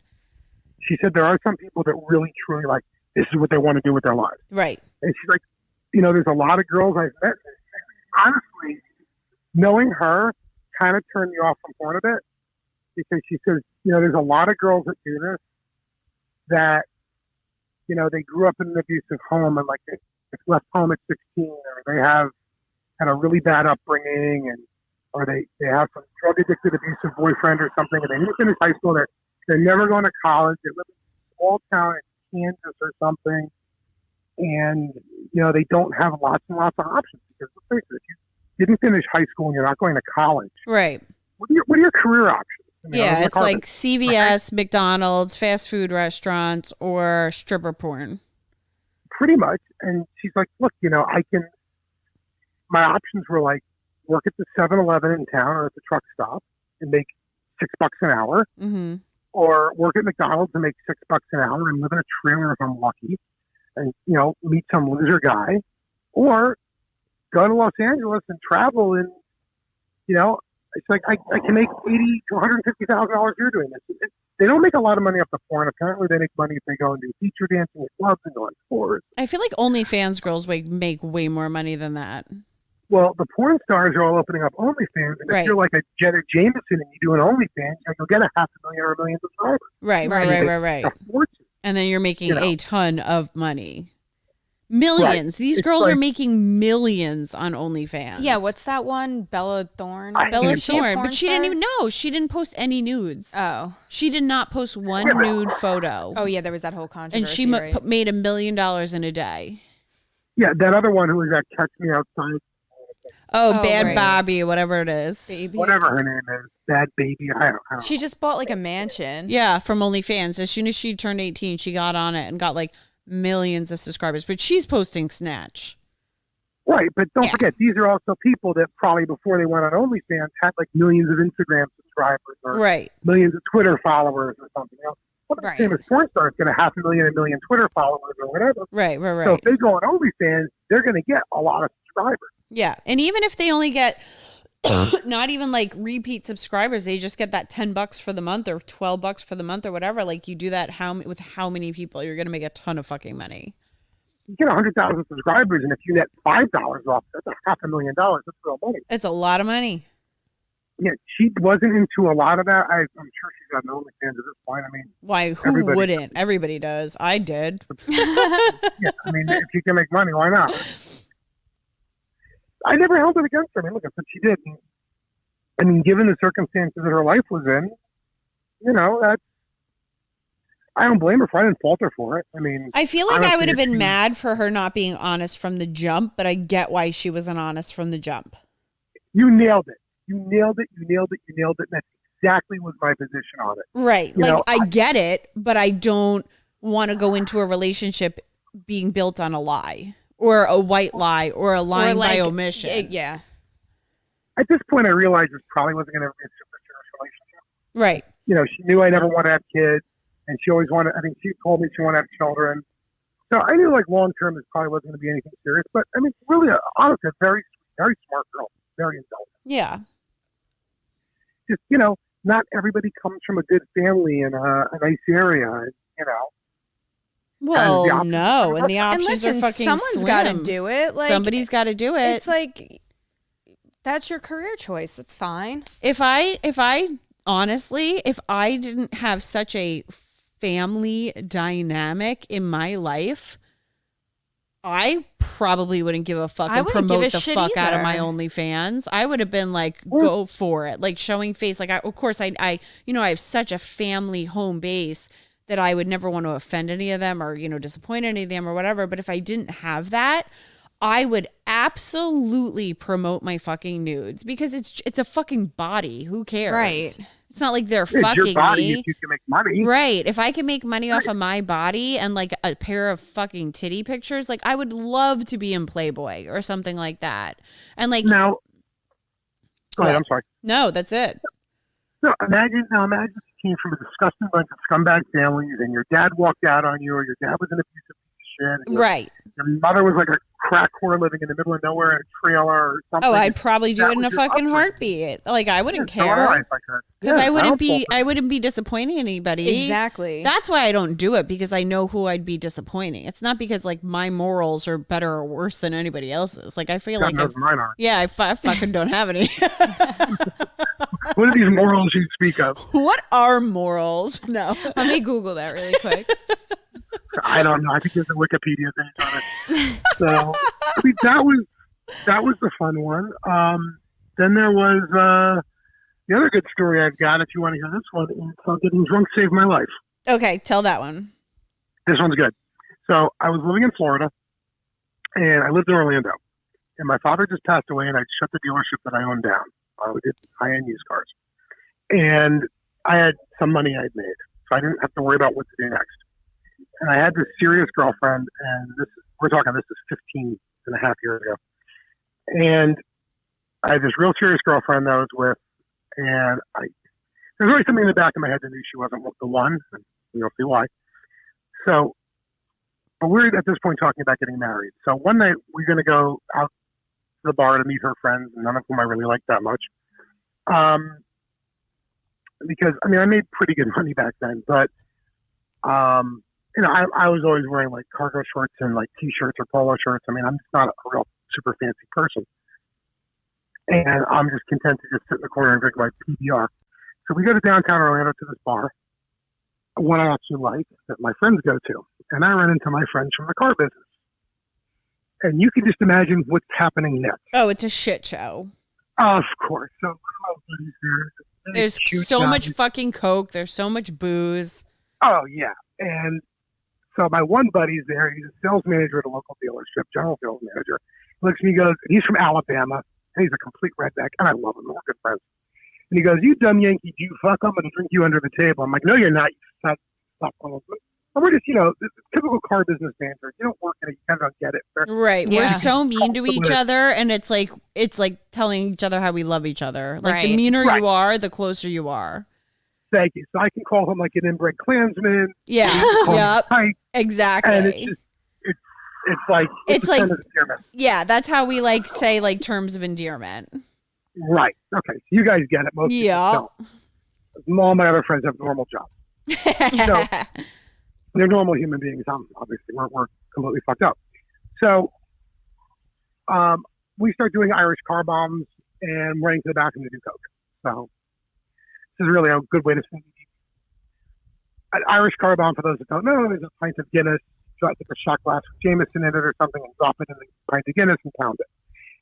She said there are some people that really, truly like, this is what they want to do with their lives. Right. And she's like, there's a lot of girls I've met. Honestly, knowing her kind of turned me off from porn a bit because she says, there's a lot of girls that do this that, they grew up in an abusive home and like they left home at 16 or they have had a really bad upbringing or they have some drug addicted abusive boyfriend or something and they didn't finish high school. They're never going to college. They live in a small town in Kansas or something. And, they don't have lots and lots of options because let's face it, if you didn't finish high school and you're not going to college, Right. what are your career options? I mean, Yeah, on the it's like carpet. CVS, McDonald's, fast food restaurants, or stripper porn. Pretty much. And she's like, look, my options were like work at the 7-Eleven in town or at the truck stop and make $6 an hour, Mm-hmm. or work at McDonald's and make $6 an hour and live in a trailer if I'm lucky, and meet some loser guy, or go to Los Angeles and travel, and it's like I can make $80,000 to $150,000 a year doing this. They don't make a lot of money off the porn. Apparently, they make money if they go and do feature dancing at clubs and go on tours. I feel like OnlyFans girls make way more money than that. Well, the porn stars are all opening up OnlyFans, and Right. if you're like a Jenna Jameson and you do an OnlyFans, you'll get $500,000 or $1 million subscribers. Right. A fortune. And then you're making a ton of money. Millions. These It's girls like- are making millions on OnlyFans. Yeah, what's that one? Bella Thorne? Bella Is she a Thorne? porn But she didn't star? even know. She didn't post any nudes. Oh. She did not post one Yeah, but- nude photo. Oh, yeah, there was that whole controversy, And she right? made $1 million in a day. Yeah, that other one who was at Catch Me Outside, Oh, Oh, Bad right. Bobby, whatever it is. Baby. whatever her name is, Bad Baby. I don't know. She just bought like a mansion. Yeah, from OnlyFans. As soon as she turned 18, she got on it and got like millions of subscribers. But she's posting Snatch. Right, but don't Yeah. forget, these are also people that probably before they went on OnlyFans had like millions of Instagram subscribers or Right. millions of Twitter followers or something else. Well, Right. the same as porn stars get 500,000, 1 million Twitter followers or whatever. Right. So if they go on OnlyFans, they're going to get a lot of subscribers. Yeah. And even if they only get not even like repeat subscribers, they just get that $10 for the month or $12 for the month or whatever. Like you do that with how many people, you're going to make a ton of fucking money. You get 100,000 subscribers, and if you net $5 off, that's $500,000. That's real money. It's a lot of money. Yeah, she wasn't into a lot of that. I'm sure she's got an OnlyFans at this point. I mean, Why? Who Everybody wouldn't? Everybody does. I did. yeah, I mean, if you can make money, why not? I never held it against her. I mean, look, that's what she did. And, I mean, given the circumstances that her life was in, that's. I don't blame her for it. I didn't fault her for it. I mean, I feel like I honestly, would have if been she- mad for her not being honest from the jump, but I get why she wasn't honest from the jump. You nailed it. You nailed it. And that's exactly was my position on it. Right. You Like know, I get it, but I don't want to go into a relationship being built on a lie or a white lie or a lying by omission. Yeah. At this point, I realized this probably wasn't going to be a super serious relationship. Right. She knew I never wanted to have kids, and she always wanted. I think she told me she wanted to have children. So I knew, like, long term, this probably wasn't going to be anything serious. But I mean, really, honestly, a very, very smart girl, very intelligent. Yeah. Just not everybody comes from a good family in a nice area. Well, the options no, and the And options listen, are fucking someone's got to slim. do it. Like Somebody's got to do it. It's like that's your career choice. That's fine. If I honestly, if I didn't have such a family dynamic in my life, I probably wouldn't give a fuck I and wouldn't give promote a the shit fuck out of my either. OnlyFans. I would have been like, go for it, like showing face. Like, of course, I I have such a family home base that I would never want to offend any of them or disappoint any of them or whatever. But if I didn't have that, I would absolutely promote my fucking nudes because it's a fucking body. Who cares? Right. It's not like they're It's your fucking body me. if you can make money. Right. If I can make money off of my body and like a pair of fucking titty pictures, like I would love to be in Playboy or something like that. And like, Now, go ahead. What? I'm sorry. no, that's it. No, imagine if you came from a disgusting bunch of scumbag families, and your dad walked out on you, or your dad was an abusive piece of shit. And Right. Your mother was like a crack whore living in the middle of nowhere in a trailer or something. Oh, I'd probably do That it in a was your fucking upbringing. heartbeat. Like I wouldn't So would I, care if I could. because Yeah, I wouldn't don't be fault I wouldn't be disappointing anybody. Exactly. That's why I don't do it because I know who I'd be disappointing. It's not because like my morals are better or worse than anybody else's. Like I feel God like knows mine are. I fucking don't have any. What are these morals you speak of? What are morals? No. Let me Google that really quick. I don't know. I think there's a Wikipedia page on it. So I mean, that was the fun one. Then there was the other good story I've got. If you want to hear this one, is how getting drunk saved my life. Okay, tell that one. This one's good. So I was living in Florida, and I lived in Orlando. And my father just passed away, and I shut the dealership that I owned down. We did high-end used cars. And I had some money I'd made, so I didn't have to worry about what to do next. And I had this serious girlfriend, and this is 15 and a half years ago. And I had this real serious girlfriend that I was with, and there's always something in the back of my head that knew she wasn't the one, and you'll see why. So, but we're at this point talking about getting married. So one night we're going to go out to the bar to meet her friends, none of whom I really liked that much. Because I made pretty good money back then, but I was always wearing like cargo shorts and like t-shirts or polo shirts. I'm just not a real super fancy person, and I'm just content to just sit in the corner and drink my PBR. So we go to downtown Orlando to this bar, one I actually like that my friends go to, and I run into my friends from the car business, and you can just imagine what's happening next. Oh, it's a shit show. Of course. So one of my buddies here. There's so much fucking coke. There's so much booze. Oh, yeah. And so my one buddy's there. He's a sales manager at a local dealership, general sales manager. He looks at me and goes, he's from Alabama, and he's a complete redneck, and I love him. We're good friends. And he goes, you dumb Yankee, you fuck, I'm going to drink you under the table. I'm like, no, you're not. You fat fuck. And we're just, the typical car business banter. You don't work in it. You kind of don't get it. Right. Yeah. We're so mean to each other, and it's like telling each other how we love each other. Like the meaner you are, the closer you are. Thank you. So I can call him like an inbred Klansman. Yeah. Yep. Exactly. And it's like term of endearment. Yeah, that's how we say terms of endearment. Right. Okay. So you guys get it. Most people don't. All my other friends have normal jobs. So they're normal human beings. Obviously we're completely fucked up. So we start doing Irish car bombs and running to the bathroom to do coke. So this is really a good way to spend an Irish car bomb. For those that don't know, there's a pint of Guinness, take a shot glass with Jameson in it or something, and drop it in the pint of Guinness and pound it.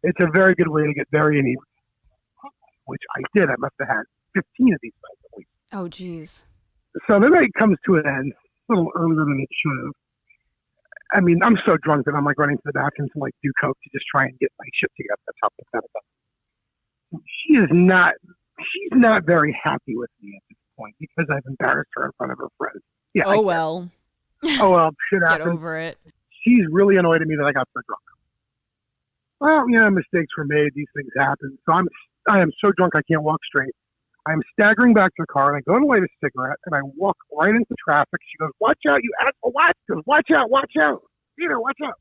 It's a very good way to get very inebriated, which I did. I must have had 15 of these nights at least. Oh, geez. So the night comes to an end a little earlier than it should have. I'm so drunk that I'm like running to the bathroom to do coke to just try and get my shit together. That's how pathetic I am. She's not very happy with me at this point because I've embarrassed her in front of her friends. Yeah. Oh well, shit happens. Get over it. She's really annoyed at me that I got so drunk. Well, mistakes were made. These things happen. So I am so drunk I can't walk straight. I'm staggering back to the car, and I go to light a cigarette, and I walk right into traffic. She goes, "Watch out, you asshole!" What? She goes, "Watch out, watch out, Peter, watch out!"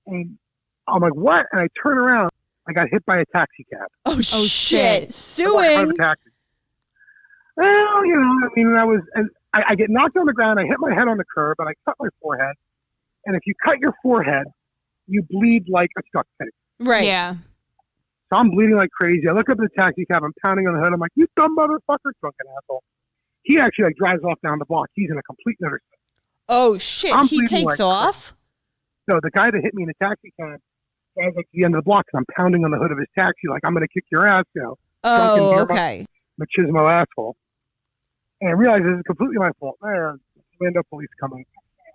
And I'm like, "What?" And I turn around. I got hit by a taxi cab. Oh shit! Suing. Well, I get knocked on the ground. I hit my head on the curb, and I cut my forehead. And if you cut your forehead, you bleed like a stuck pig. Right. Yeah. So I'm bleeding like crazy. I look up at the taxi cab. I'm pounding on the hood. I'm like, "You dumb motherfucker, drunken asshole." He actually drives off down the block. He's in a complete nutter. Oh shit! He takes off. No, the guy that hit me in the taxi cab drives up to the end of the block. And I'm pounding on the hood of his taxi like, "I'm going to kick your ass," Oh, okay. Machismo asshole. And I realize this is completely my fault. Orlando police coming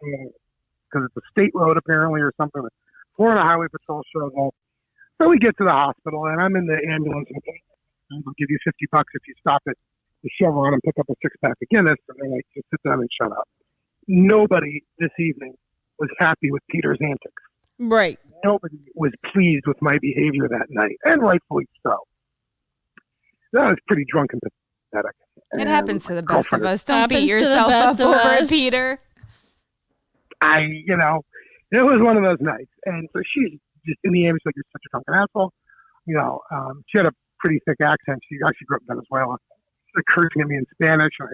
because it's a state road apparently or something. Florida Highway Patrol shows up. So we get to the hospital, and I'm in the ambulance. And they'll give you $50 if you stop at the Chevron and pick up a 6-pack of Guinness. And they're like, "Just sit down and shut up." Nobody this evening was happy with Peter's antics. Right. Nobody was pleased with my behavior that night, and rightfully so. That was pretty drunk and pathetic. It happens to the best of us. Don't Happens beat to the yourself best up of over it, us. Peter. It was one of those nights. And so she's just in the ambulance like, "You're such a drunken asshole." She had a pretty thick accent. She actually grew up in Venezuela. She was cursing at me in Spanish. I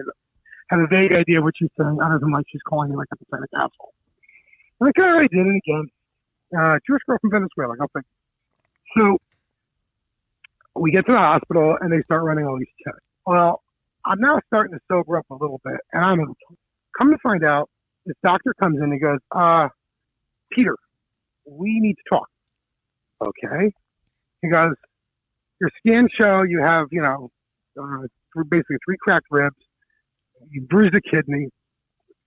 had a vague idea what she's saying, other than she's calling me like a pathetic asshole. I'm like, "All right, did it again." Jewish girl from Venezuela. Go figure. So we get to the hospital, and they start running all these tests. Well, I'm now starting to sober up a little bit, and come to find out, this doctor comes in and he goes, "Peter, we need to talk." Okay. He goes, "Your scans show you have, basically 3 cracked ribs. You bruised a kidney.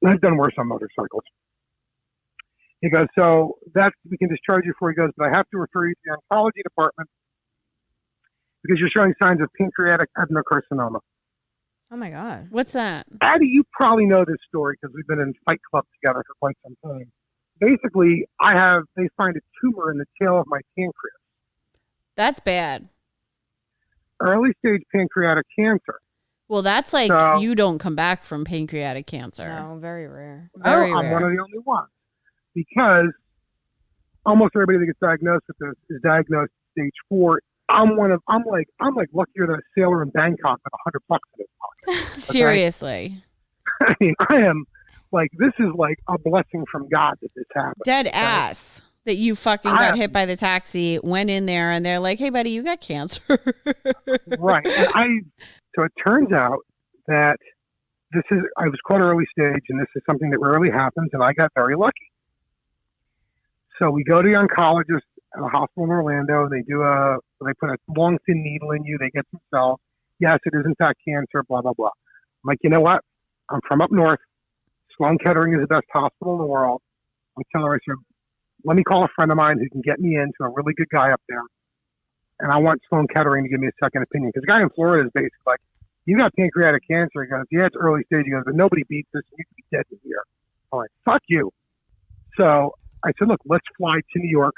I've done worse on motorcycles." He goes, "So we can discharge you for." He goes, "But I have to refer you to the oncology department because you're showing signs of pancreatic adenocarcinoma." Oh my God. What's that? Addie, you probably know this story because we've been in Fight Club together for quite some time. Basically, they find a tumor in the tail of my pancreas. That's bad. Early stage pancreatic cancer. Well, that's like So- you don't come back from pancreatic cancer. No, very rare. Very I'm one rare. of the only ones. Because almost everybody that gets diagnosed with this is diagnosed at stage 4. I'm like luckier than a sailor in Bangkok with $100 in his pocket. Seriously. I mean, I am like, this is like a blessing from God that this happened. Dead ass that you fucking got hit by the taxi, went in there, and they're like, hey, buddy, you got cancer. Right. And so it turns out that I was caught early stage, and this is something that rarely happens, and I got very lucky. So we go to the oncologist at a hospital in Orlando, and they put a long, thin needle in you. They get some cells. Yes, it is in fact cancer, blah, blah, blah. I'm like, you know what? I'm from up north. Sloan Kettering is the best hospital in the world. I'm telling her, I said, let me call a friend of mine who can get me into a really good guy up there. And I want Sloan Kettering to give me a second opinion. Because the guy in Florida is basically like, you got pancreatic cancer. He goes, yeah, it's early stage. He goes, but nobody beats this. You could be dead in here. I'm like, fuck you. So I said, look, let's fly to New York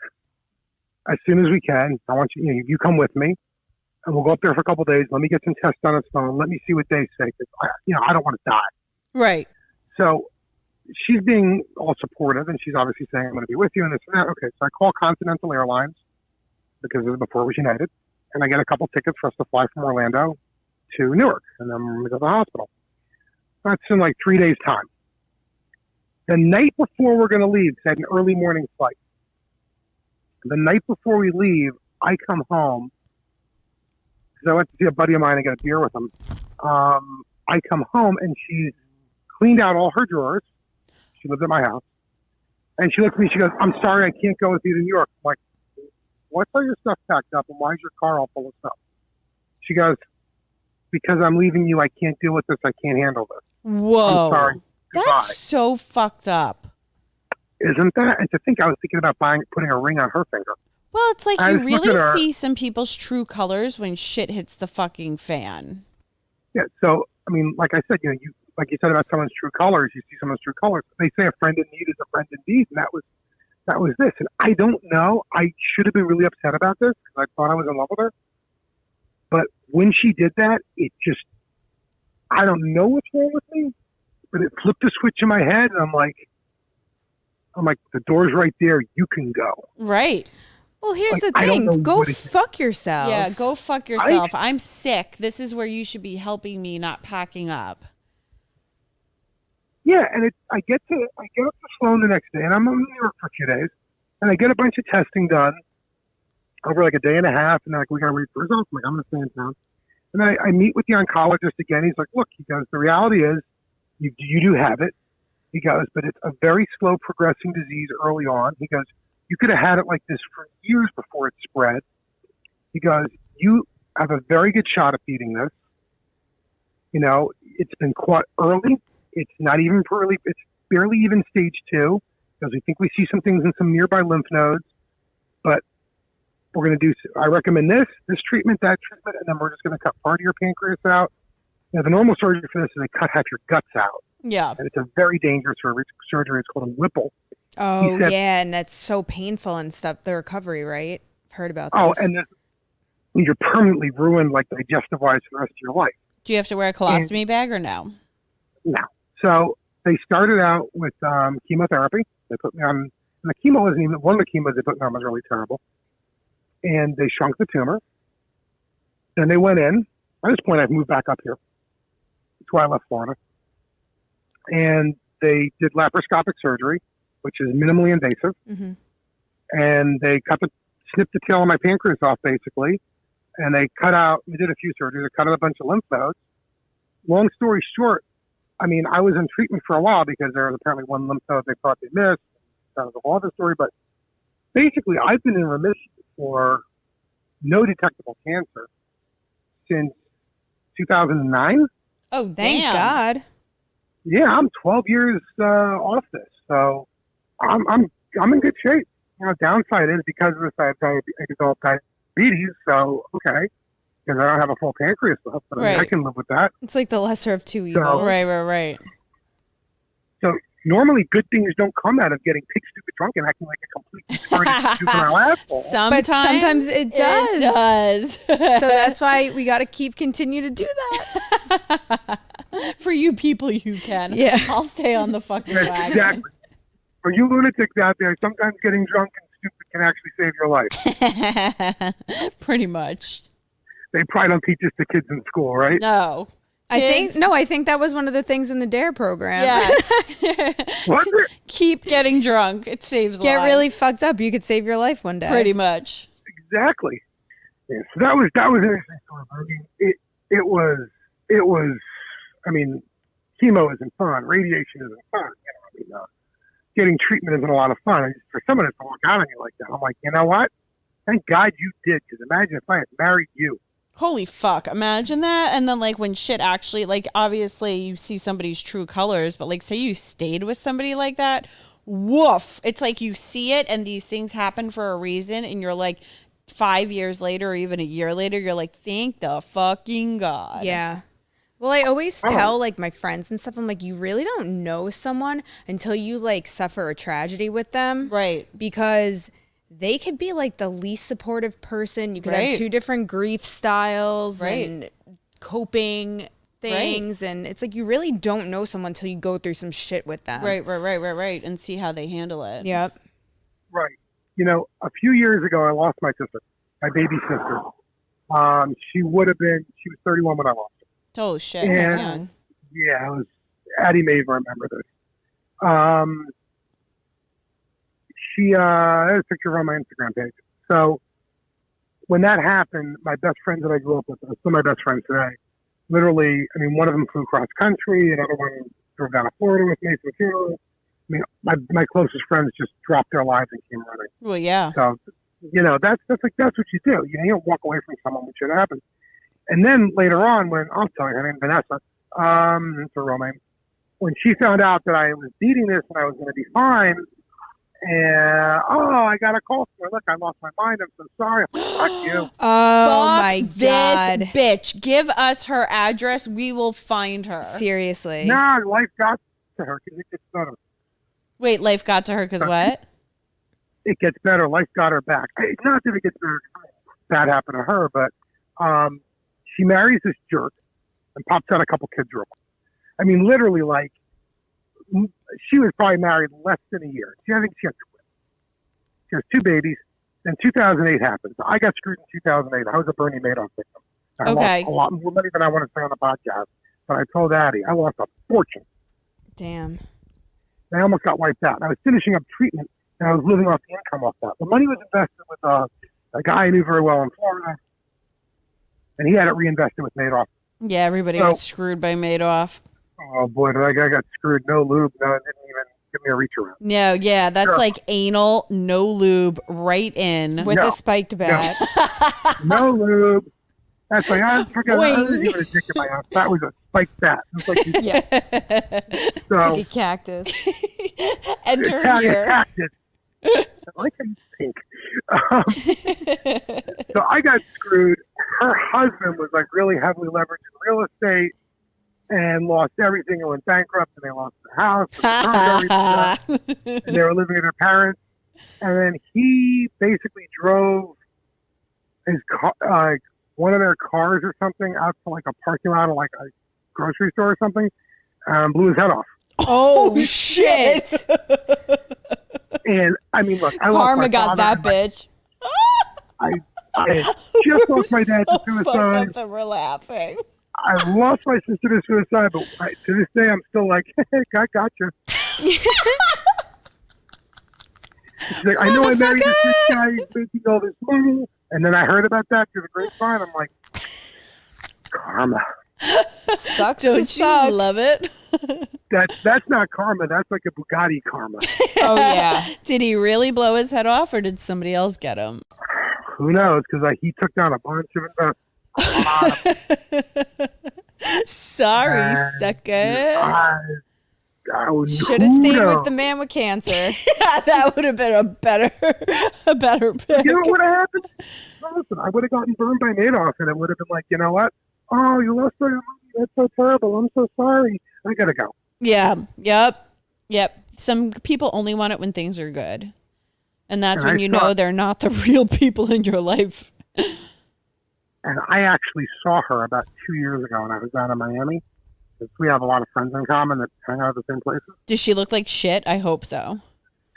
as soon as we can. I want you, you come with me. And we'll go up there for a couple of days. Let me get some tests done on Sloan. Let me see what they say. Because I don't want to die. Right. So she's being all supportive, and she's obviously saying, I'm going to be with you and this and that. Okay, so I call Continental Airlines because before it was United, and I get a couple tickets for us to fly from Orlando to Newark, and then we go to the hospital. That's in like 3 days' time. The night before we're going to leave, because I had an early morning flight. The night before we leave, I come home, because I went to see a buddy of mine and got a beer with him. I come home, and she's cleaned out all her drawers. She lived at my house. And she looked at me, she goes, I'm sorry, I can't go with you to New York. I'm like, what's all your stuff packed up, and why is your car all full of stuff? She goes, because I'm leaving you, I can't deal with this, I can't handle this. Whoa. I'm sorry. Goodbye. That's so fucked up. Isn't that? And to think I was thinking about putting a ring on her finger. Well, it's like I you just looked really at her. see some people's true colors when shit hits the fucking fan. Yeah, so, I mean, like I said, like you said about someone's true colors, you see someone's true colors. They say a friend in need is a friend indeed, and that was this. And I don't know. I should have been really upset about this because I thought I was in love with her. But when she did that, it just, I don't know what's wrong with me, but it flipped a switch in my head, and I'm like, the door's right there. You can go. Right. Well, here's Like, the I don't know thing. Go what it is. fuck yourself. Yeah, go fuck yourself. I'm sick. This is where you should be helping me, not packing up. Yeah, and I get up to Sloan the next day, and I'm in New York for a few days, and I get a bunch of testing done over like a day and a half, and we got to wait for results. I'm like, I'm going to stay in town. And then I meet with the oncologist again. He's like, look, he goes, the reality is you do have it. He goes, but it's a very slow progressing disease early on. He goes, you could have had it like this for years before it spread. He goes, you have a very good shot at beating this. It's been caught early. It's not even early. It's barely even stage 2 because we think we see some things in some nearby lymph nodes. But we're going to do, I recommend this treatment, that treatment, and then we're just going to cut part of your pancreas out. The normal surgery for this is they cut half your guts out. Yeah. And it's a very dangerous surgery. It's called a Whipple. Oh, said- yeah, and that's so painful and stuff, the recovery, right? I've heard about Oh, this. and you're permanently ruined, like digestive-wise, for the rest of your life. Do you have to wear a colostomy bag or no? No. So they started out with chemotherapy. They put me on, and the chemo wasn't even, one of the chemos they put me on was really terrible. And they shrunk the tumor. Then they went in. At this point, I've moved back up here. That's why I left Florida. And they did laparoscopic surgery, which is minimally invasive. Mm-hmm. And they snipped the tail of my pancreas off, basically. And they did a few surgeries. They cut out a bunch of lymph nodes. Long story short, I mean, I was in treatment for a while because there was apparently one lymph node they thought they missed. That was a whole other story. But basically, I've been in remission for no detectable cancer since 2009. Oh, Thank damn. God. Yeah, I'm 12 years off this, so I'm in good shape. Downside is because of this, I developed diabetes. So okay, because I don't have a full pancreas left, but I, mean, I Right. can live with that. It's like the lesser of two evils. So- Right. So normally good things don't come out of getting pig stupid drunk and acting like a complete retarded juvenile asshole. But sometimes it does. It does. So that's why we got to continue to do that. For you people, you can. Yeah. I'll stay on the fucking That's wagon. exactly. For you lunatics out there, sometimes getting drunk and stupid can actually save your life. Pretty much. They probably don't teach this to kids in school, right? No. I Kids, think that was one of the things in the DARE program. Yeah. Was it? Keep getting drunk. It saves Get lives. really fucked up. You could save your life one day. Pretty much. Exactly. Yeah, so that was an interesting story. I mean, it was. I mean, chemo isn't fun. Radiation isn't fun. You know, I mean, getting treatment isn't a lot of fun. And for someone to walk out on you like that, I'm like, you know what? Thank God you did, because imagine if I had married you. Holy fuck. Imagine that. And then, like, when shit actually, like, obviously you see somebody's true colors, but, like, say you stayed with somebody like that, woof. It's like you see it and these things happen for a reason. And you're like, 5 years later or even a year later, you're like, thank the fucking God. Yeah. Well, I always tell like my friends and stuff, I'm like, you really don't know someone until you like suffer a tragedy with them. Right. Because they could be like the least supportive person. You could Right. have two different grief styles Right. and coping things. And it's like, you really don't know someone until you go through some shit with them. Right. And see how they handle it. Yep. Right. You know, a few years ago, I lost my sister, my baby sister. She was 31 when I lost her. Oh, shit. Yeah. That's young. Yeah, it was Addie may remember this. There's a picture on my Instagram page. So when that happened, my best friends that I grew up with, are still my best friends today, literally, I mean, one of them flew cross country, another one drove down to Florida with me for the funeral. I mean, my closest friends just dropped their lives and came running. Well, yeah. So, you know, that's what you do. You know, you don't walk away from someone when shit happens. And then later on, when I'll tell you her name, Vanessa, it's a real name. When she found out that I was beating this and I was going to be fine, and I got a call from her. Look, I lost my mind. I'm so sorry. Fuck you. Oh Fuck my this God. bitch. Give us her address. We will find her. Seriously. Nah, life got to her because it gets better. Wait, life got to her because what? It gets better. Life got her back. Not that it gets better. That happened to her, but she marries this jerk and pops out a couple kids real quick. I mean, literally, like, she was probably married less than a year. I think she had twins. She has two babies. Then 2008 happened. So I got screwed in 2008. I was a Bernie Madoff victim. I Okay. lost a lot more money than I want to say on the podcast. But I told Addie, I lost a fortune. Damn. I almost got wiped out. I was finishing up treatment, and I was living off the income off that. The money was invested with a guy I knew very well in Florida, and he had it reinvested with Madoff. Yeah, everybody So- was screwed by Madoff. Oh, boy, did I got screwed. No lube. No, it didn't even give me a reach around. No, yeah, that's Sure. like anal, no lube, right in. With No. a spiked bat. No lube. That's like, I forgot. I Wing. wasn't even a dick in my house. That was a spiked bat. It was like, Yeah. so, Like a cactus. Enter Italian here. cactus. I like how you think. So I got screwed. Her husband was like really heavily leveraged in real estate and lost everything and went bankrupt, and they lost the house and burned everything, and they were living with their parents. And then he basically drove his car, one of their cars or something out to like a parking lot of like a grocery store or something, blew his head off. Oh, shit. And I mean, look, I lost Karma my got father that and my- bitch. I had just lost my dad to suicide. That we're laughing. I lost my sister to suicide, but to this day, I'm still like, hey, I got you. She's like, I know I married this rich guy, he's making all this money. And then I heard about that through the grapevine. I'm like, karma. Sucks to Don't you suck. love it? That's not karma. That's like a Bugatti karma. Oh, yeah. Did he really blow his head off, or did somebody else get him? Who knows? Because he took down a bunch of investors. Sorry, sucker. Should have stayed with the man with cancer. Yeah, that would have been a better pick. You know what would have happened? No, listen, I would have gotten burned by Madoff, and it would have been like, you know what? Oh, you lost all your money. That's so terrible. I'm so sorry. I gotta go. Yeah. Yep. Some people only want it when things are good, and that's when you know they're not the real people in your life. And I actually saw her about 2 years ago when I was down in Miami. We have a lot of friends in common that hang out at the same places. Does she look like shit? I hope so.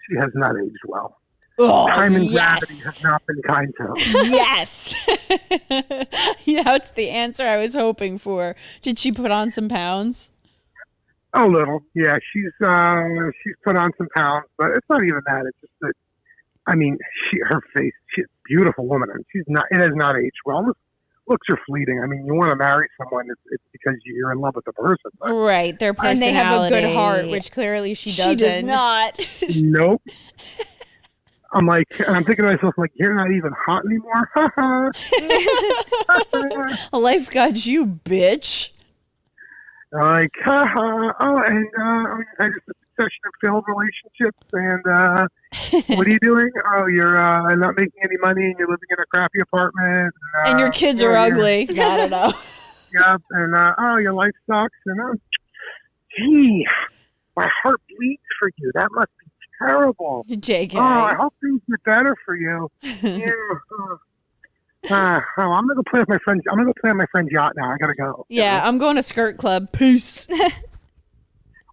She has not aged well. Oh, Time and gravity have not been kind to her. Yes. Yeah, that's the answer I was hoping for. Did she put on some pounds? A little, yeah. She's put on some pounds, but it's not even that. It's just that, I mean, her face. She's a beautiful woman, and it has not aged well. Looks are fleeting. I mean, you want to marry someone, it's because you're in love with the person. But, right, their personality. And they have a good heart, which clearly she doesn't. She does not. Nope. I'm thinking to myself, like, you're not even hot anymore. Life got you, bitch. Like, oh, and I just a succession of failed relationships, and what are you doing? Oh, you're not making any money, and you're living in a crappy apartment. And your kids are ugly. I don't know. Yep, and oh, your life sucks, and gee, my heart bleeds for you. That must be terrible. JK. Oh, I hope things get better for you. Yeah. I'm gonna go play with my friends. I'm gonna go play on my friend's yacht now. I gotta go. Yeah, I'm going to skirt club. Peace.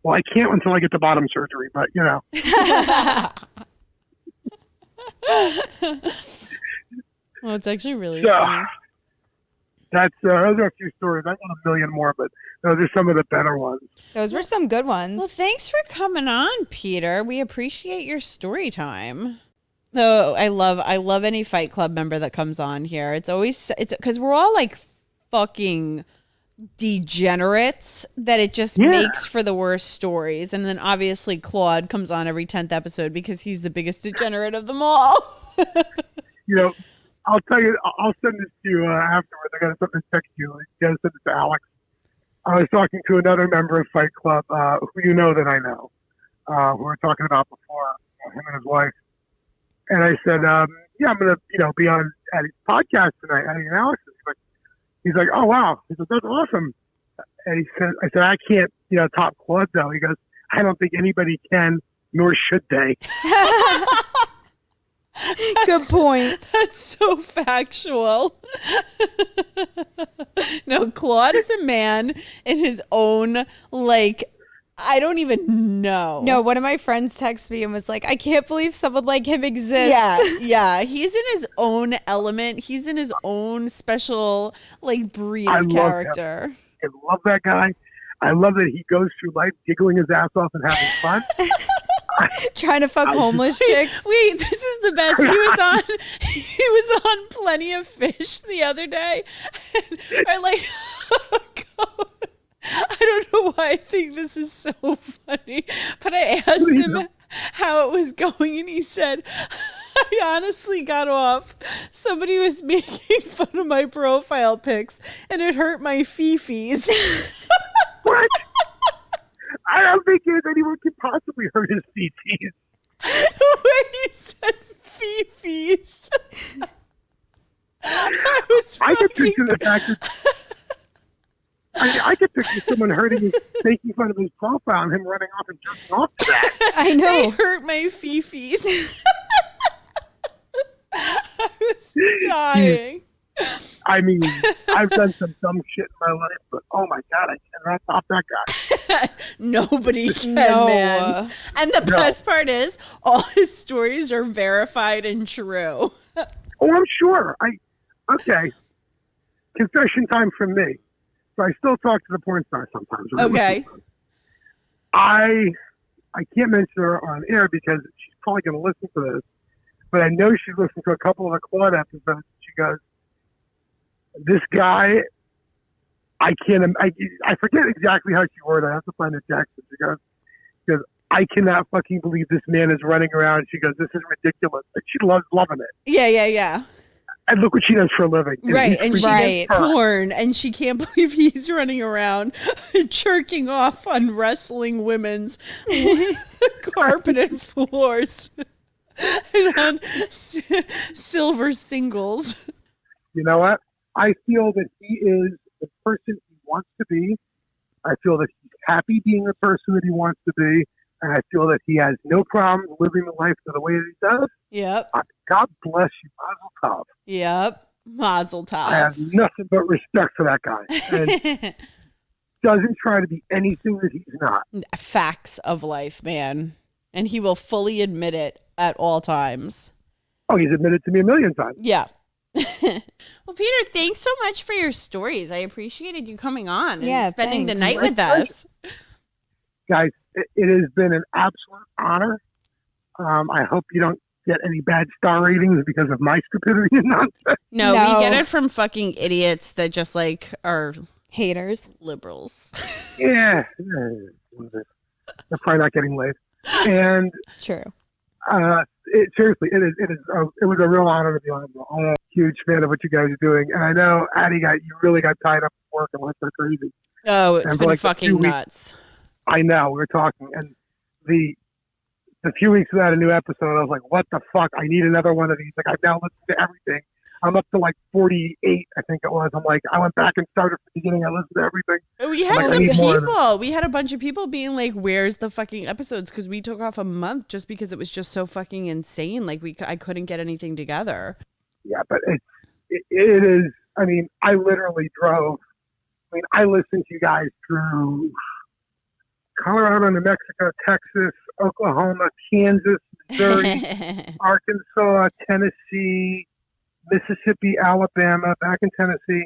Well, I can't until I get the bottom surgery, but you know. Well, it's actually really funny. That's those are a few stories. I got a million more, but those are some of the better ones. Those were some good ones. Well, thanks for coming on, Peter. We appreciate your story time. No, I love any Fight Club member that comes on here. It's because we're all like fucking degenerates that it just makes for the worst stories. And then obviously Claude comes on every 10th episode because he's the biggest degenerate of them all. You know, I'll tell you, I'll send this to you afterwards. I got something to text you. You got to send it to Alex. I was talking to another member of Fight Club who you know that I know, who we were talking about before, him and his wife. And I said, yeah, I'm going to, be on Eddie's podcast tonight, Eddie and Alex. He's like, oh, wow. He said, that's awesome. And I said, I can't, top Claude, though. He goes, I don't think anybody can, nor should they. Good point. That's so factual. No, Claude is a man in his own, I don't even know. No, one of my friends texted me and was like, I can't believe someone like him exists. Yeah. He's in his own element. He's in his own special, breed of character. I love that guy. I love that he goes through life giggling his ass off and having fun. Trying to fuck homeless chicks. Wait, this is the best. He was on Plenty of Fish the other day. And oh God. I don't know why I think this is so funny, but I asked him how it was going, and he said, I honestly got off. Somebody was making fun of my profile pics, and it hurt my fifis. What? I don't think anyone could possibly hurt his fifis. When he said fifis, I could picture the fact that I could picture someone making fun of his profile and him running off and jerking off to that. I know. They hurt my fifis. I was dying. I mean, I've done some dumb shit in my life, but oh my God, I cannot top that guy. Nobody can, man. And the best part is, all his stories are verified and true. Oh, I'm sure. Okay. Confession time from me. So I still talk to the porn star sometimes. Okay. I can't mention her on air because she's probably going to listen to this, but I know she's listened to a couple of the Claude episodes. She goes, this guy, I forget exactly how she worded it. I have to find the text. She goes, I cannot fucking believe this man is running around. She goes, this is ridiculous. And she loves loving it. Yeah. And look what she does for a living. Right, and she Right. does porn, and she can't believe he's running around jerking off on wrestling women's carpeted floors and on silver singles. You know what? I feel that he is the person he wants to be. I feel that he's happy being the person that he wants to be. And I feel that he has no problem living the life the way that he does. Yep. God bless you, Mazel Tov. Yep. Mazel tov. I have nothing but respect for that guy. And doesn't try to be anything that he's not. Facts of life, man. And he will fully admit it at all times. Oh, he's admitted to me a million times. Yeah. Well, Peter, thanks so much for your stories. I appreciated you coming on and spending the night with us. Guys, it has been an absolute honor. I hope you don't get any bad star ratings because of my stupidity and nonsense. No, we get it from fucking idiots that just like are Haters. liberals. Yeah. They're probably not getting laid. And True. seriously, it was a real honor to be on. I'm a huge fan of what you guys are doing. And I know, Addie, you really got tied up with work and went so crazy. Oh, it's And for been like the fucking 2 weeks- nuts. I know, we were talking. And the few weeks without a new episode, I was like, what the fuck? I need another one of these. Like, I've now listened to everything. I'm up to like 48, I think it was. I'm like, I went back and started from the beginning. I listened to everything. We had Like, I some need more of people. We had a bunch of people being like, "Where's the fucking episodes?" Because we took off a month just because it was just so fucking insane. Like I couldn't get anything together. Yeah, but it is. I mean, I literally drove. I mean, I listened to you guys through Colorado, New Mexico, Texas, Oklahoma, Kansas, Missouri, Arkansas, Tennessee, Mississippi, Alabama, back in Tennessee,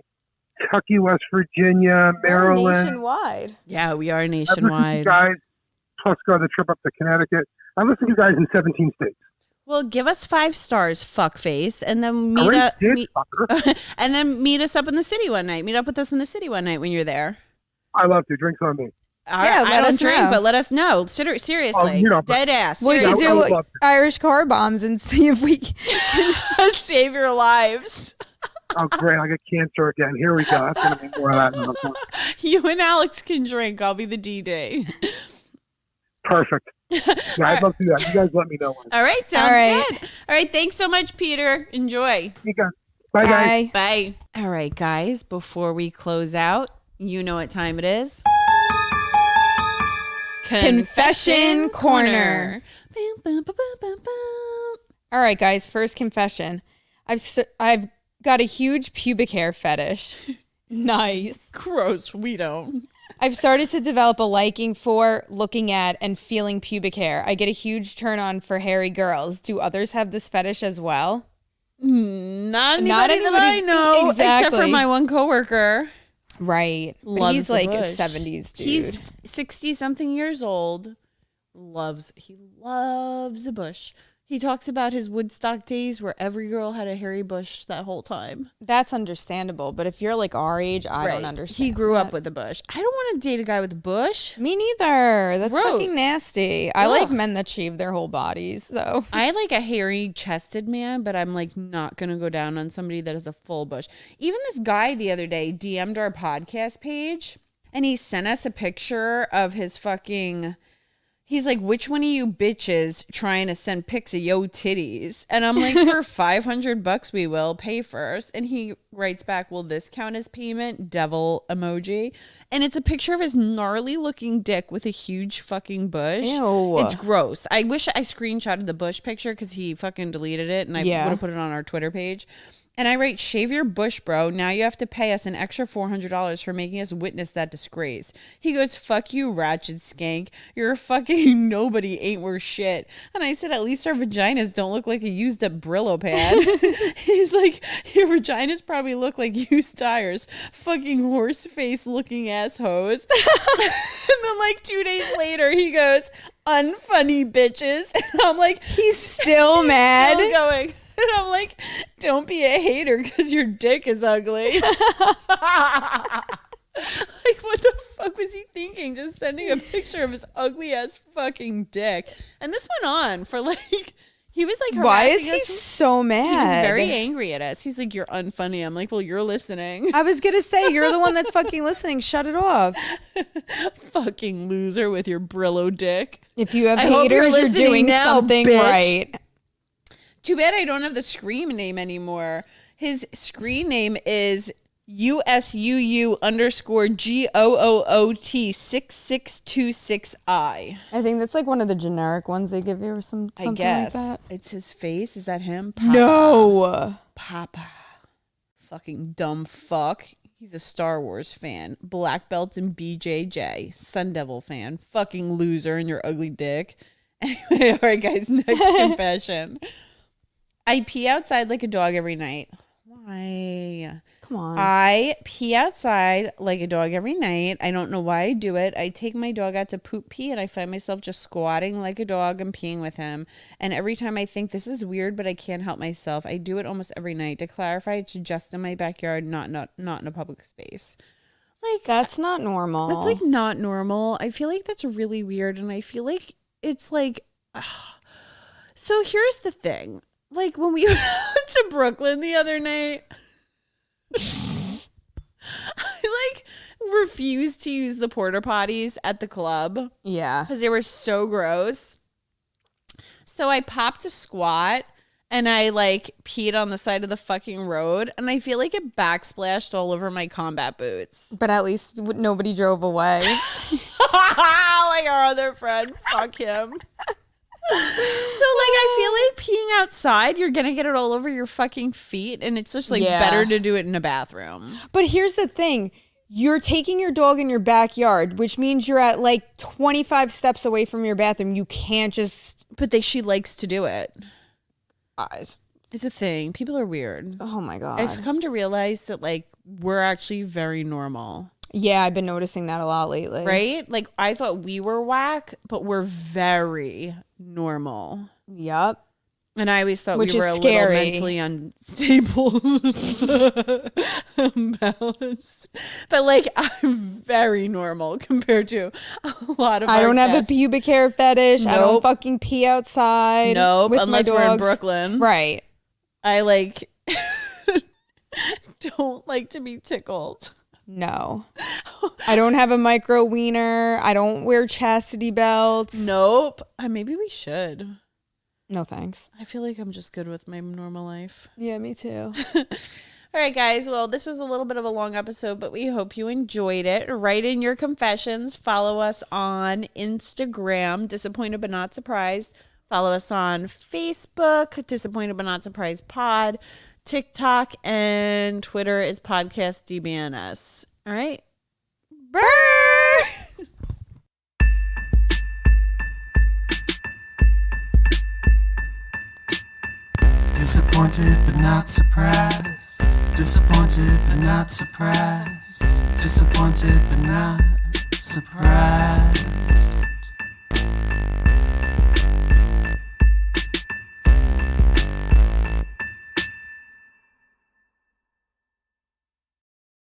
Kentucky, West Virginia, Maryland. Nationwide. Yeah, we are I've listened to you nationwide. guys, plus go the trip up to Connecticut. I listened to you guys in 17 states. Well, give us 5 stars, fuckface, and then meet Great up. dick, fucker. And then meet us up in the city one night. Meet up with us in the city one night when you're there. I love to. Drinks on me. I let don't us drink, know. but let us know. Seriously, Oh, you know, but- dead ass. We Yeah, could I would do love to. Irish car bombs and see if we can. Save your lives. Oh, great. I got cancer again. Here we go. That's going to be more of that nonsense. You and Alex can drink. I'll be the DJ. Perfect. Yeah, I'd love to do that. You guys let me know. All right, sounds All right. good. All right, thanks so much, Peter. Enjoy. You guys. Bye, guys. Bye. Bye. All right, guys, before we close out, you know what time it is. Confession Corner. Boom, boom, boom, boom, boom, boom. All right, guys. First confession. I've got a huge pubic hair fetish. Nice. Gross, we don't. I've started to develop a liking for looking at and feeling pubic hair. I get a huge turn on for hairy girls. Do others have this fetish as well? Not anybody that I anybody- know, except for Exactly. my one coworker. Right. But Loves he's the like a bush. 70s dude. He's 60-something years old. He loves the bush. He talks about his Woodstock days where every girl had a hairy bush that whole time. That's understandable. But if you're like our age, I don't understand. He grew that. up with a bush. I don't want to date a guy with a bush. Me neither. That's Gross. fucking nasty. I like Ugh. men that shave their whole bodies. So I like a hairy chested man, but I'm like not going to go down on somebody that has a full bush. Even this guy the other day DM'd our podcast page and he sent us a picture of his fucking... He's like, which one of you bitches trying to send pics of yo titties? And I'm like, for $500 we will pay first. And he writes back, will this count as payment? Devil emoji. And it's a picture of his gnarly looking dick with a huge fucking bush. Ew. It's gross. I wish I screenshotted the bush picture because he fucking deleted it and I would have put it on our Twitter page. And I write, shave your bush, bro. Now you have to pay us an extra $400 for making us witness that disgrace. He goes, fuck you, ratchet skank. You're a fucking nobody, ain't worth shit. And I said, at least our vaginas don't look like a used up Brillo pad. He's like, your vaginas probably look like used tires. Fucking horse face looking ass hoes. And then like 2 days later, he goes, unfunny bitches. And I'm like, he's still mad. still going. And I'm like, don't be a hater because your dick is ugly. Like, what the fuck was he thinking? Just sending a picture of his ugly ass fucking dick. And this went on for like, He was like, Why is harassing he us. so He mad? was very angry at us. He's like, you're unfunny. I'm like, well, you're listening. I was gonna say, you're the one that's fucking listening. Shut it off. Fucking loser with your Brillo dick. If you have I hope you're haters, you're listening doing now, something bitch. right. Too bad I don't have the screen name anymore. His screen name is USUU_GOOOT6626I. I think that's like one of the generic ones they give you or something I guess. like that. It's his face. Is that him? Papa. No. Papa. Fucking dumb fuck. He's a Star Wars fan. Black belt in BJJ. Sun Devil fan. Fucking loser and your ugly dick. Anyway, all right, guys. Next confession. I pee outside like a dog every night. Why? Come on. I pee outside like a dog every night. I don't know why I do it. I take my dog out to poop pee and I find myself just squatting like a dog and peeing with him. And every time I think this is weird, but I can't help myself. I do it almost every night. To clarify, it's just in my backyard, not in a public space. Like, That's not normal. that's like not normal. I feel like that's really weird. And I feel like it's like, so here's the thing. Like when we went to Brooklyn the other night, I like refused to use the porta potties at the club Yeah. because they were so gross. So I popped a squat and I like peed on the side of the fucking road, and I feel like it backsplashed all over my combat boots. But at least nobody drove away. Like our other friend, fuck him. So like I feel like peeing outside, you're gonna get it all over your fucking feet, and it's just like better to do it in a bathroom. But here's the thing. You're taking your dog in your backyard, which means you're at like 25 steps away from your bathroom. You can't just... But she likes to do it. It's a thing. People are weird. Oh my God. I've come to realize that like we're actually very normal. Yeah, I've been noticing that a lot lately. Right? Like I thought we were whack, but we're very normal. Yep. And I always thought Which we were is a scary. little mentally unstable, unbalanced. But like I'm very normal compared to a lot of I our don't have a guests. pubic hair fetish. I don't Nope. fucking pee outside. Nope, with unless my we're in dogs. Brooklyn. Right. I like don't like to be tickled. No. I don't have a micro wiener. I don't wear chastity belts. Nope. Maybe we should. No thanks. I feel like I'm just good with my normal life. Yeah, me too. All right, guys. Well, this was a little bit of a long episode, but we hope you enjoyed it. Write in your confessions. Follow us on Instagram, Disappointed But Not Surprised. Follow us on Facebook, Disappointed But Not Surprised Pod. TikTok and Twitter is Podcast DBNS. All right. Brr! Disappointed but not surprised. Disappointed but not surprised. Disappointed but not surprised.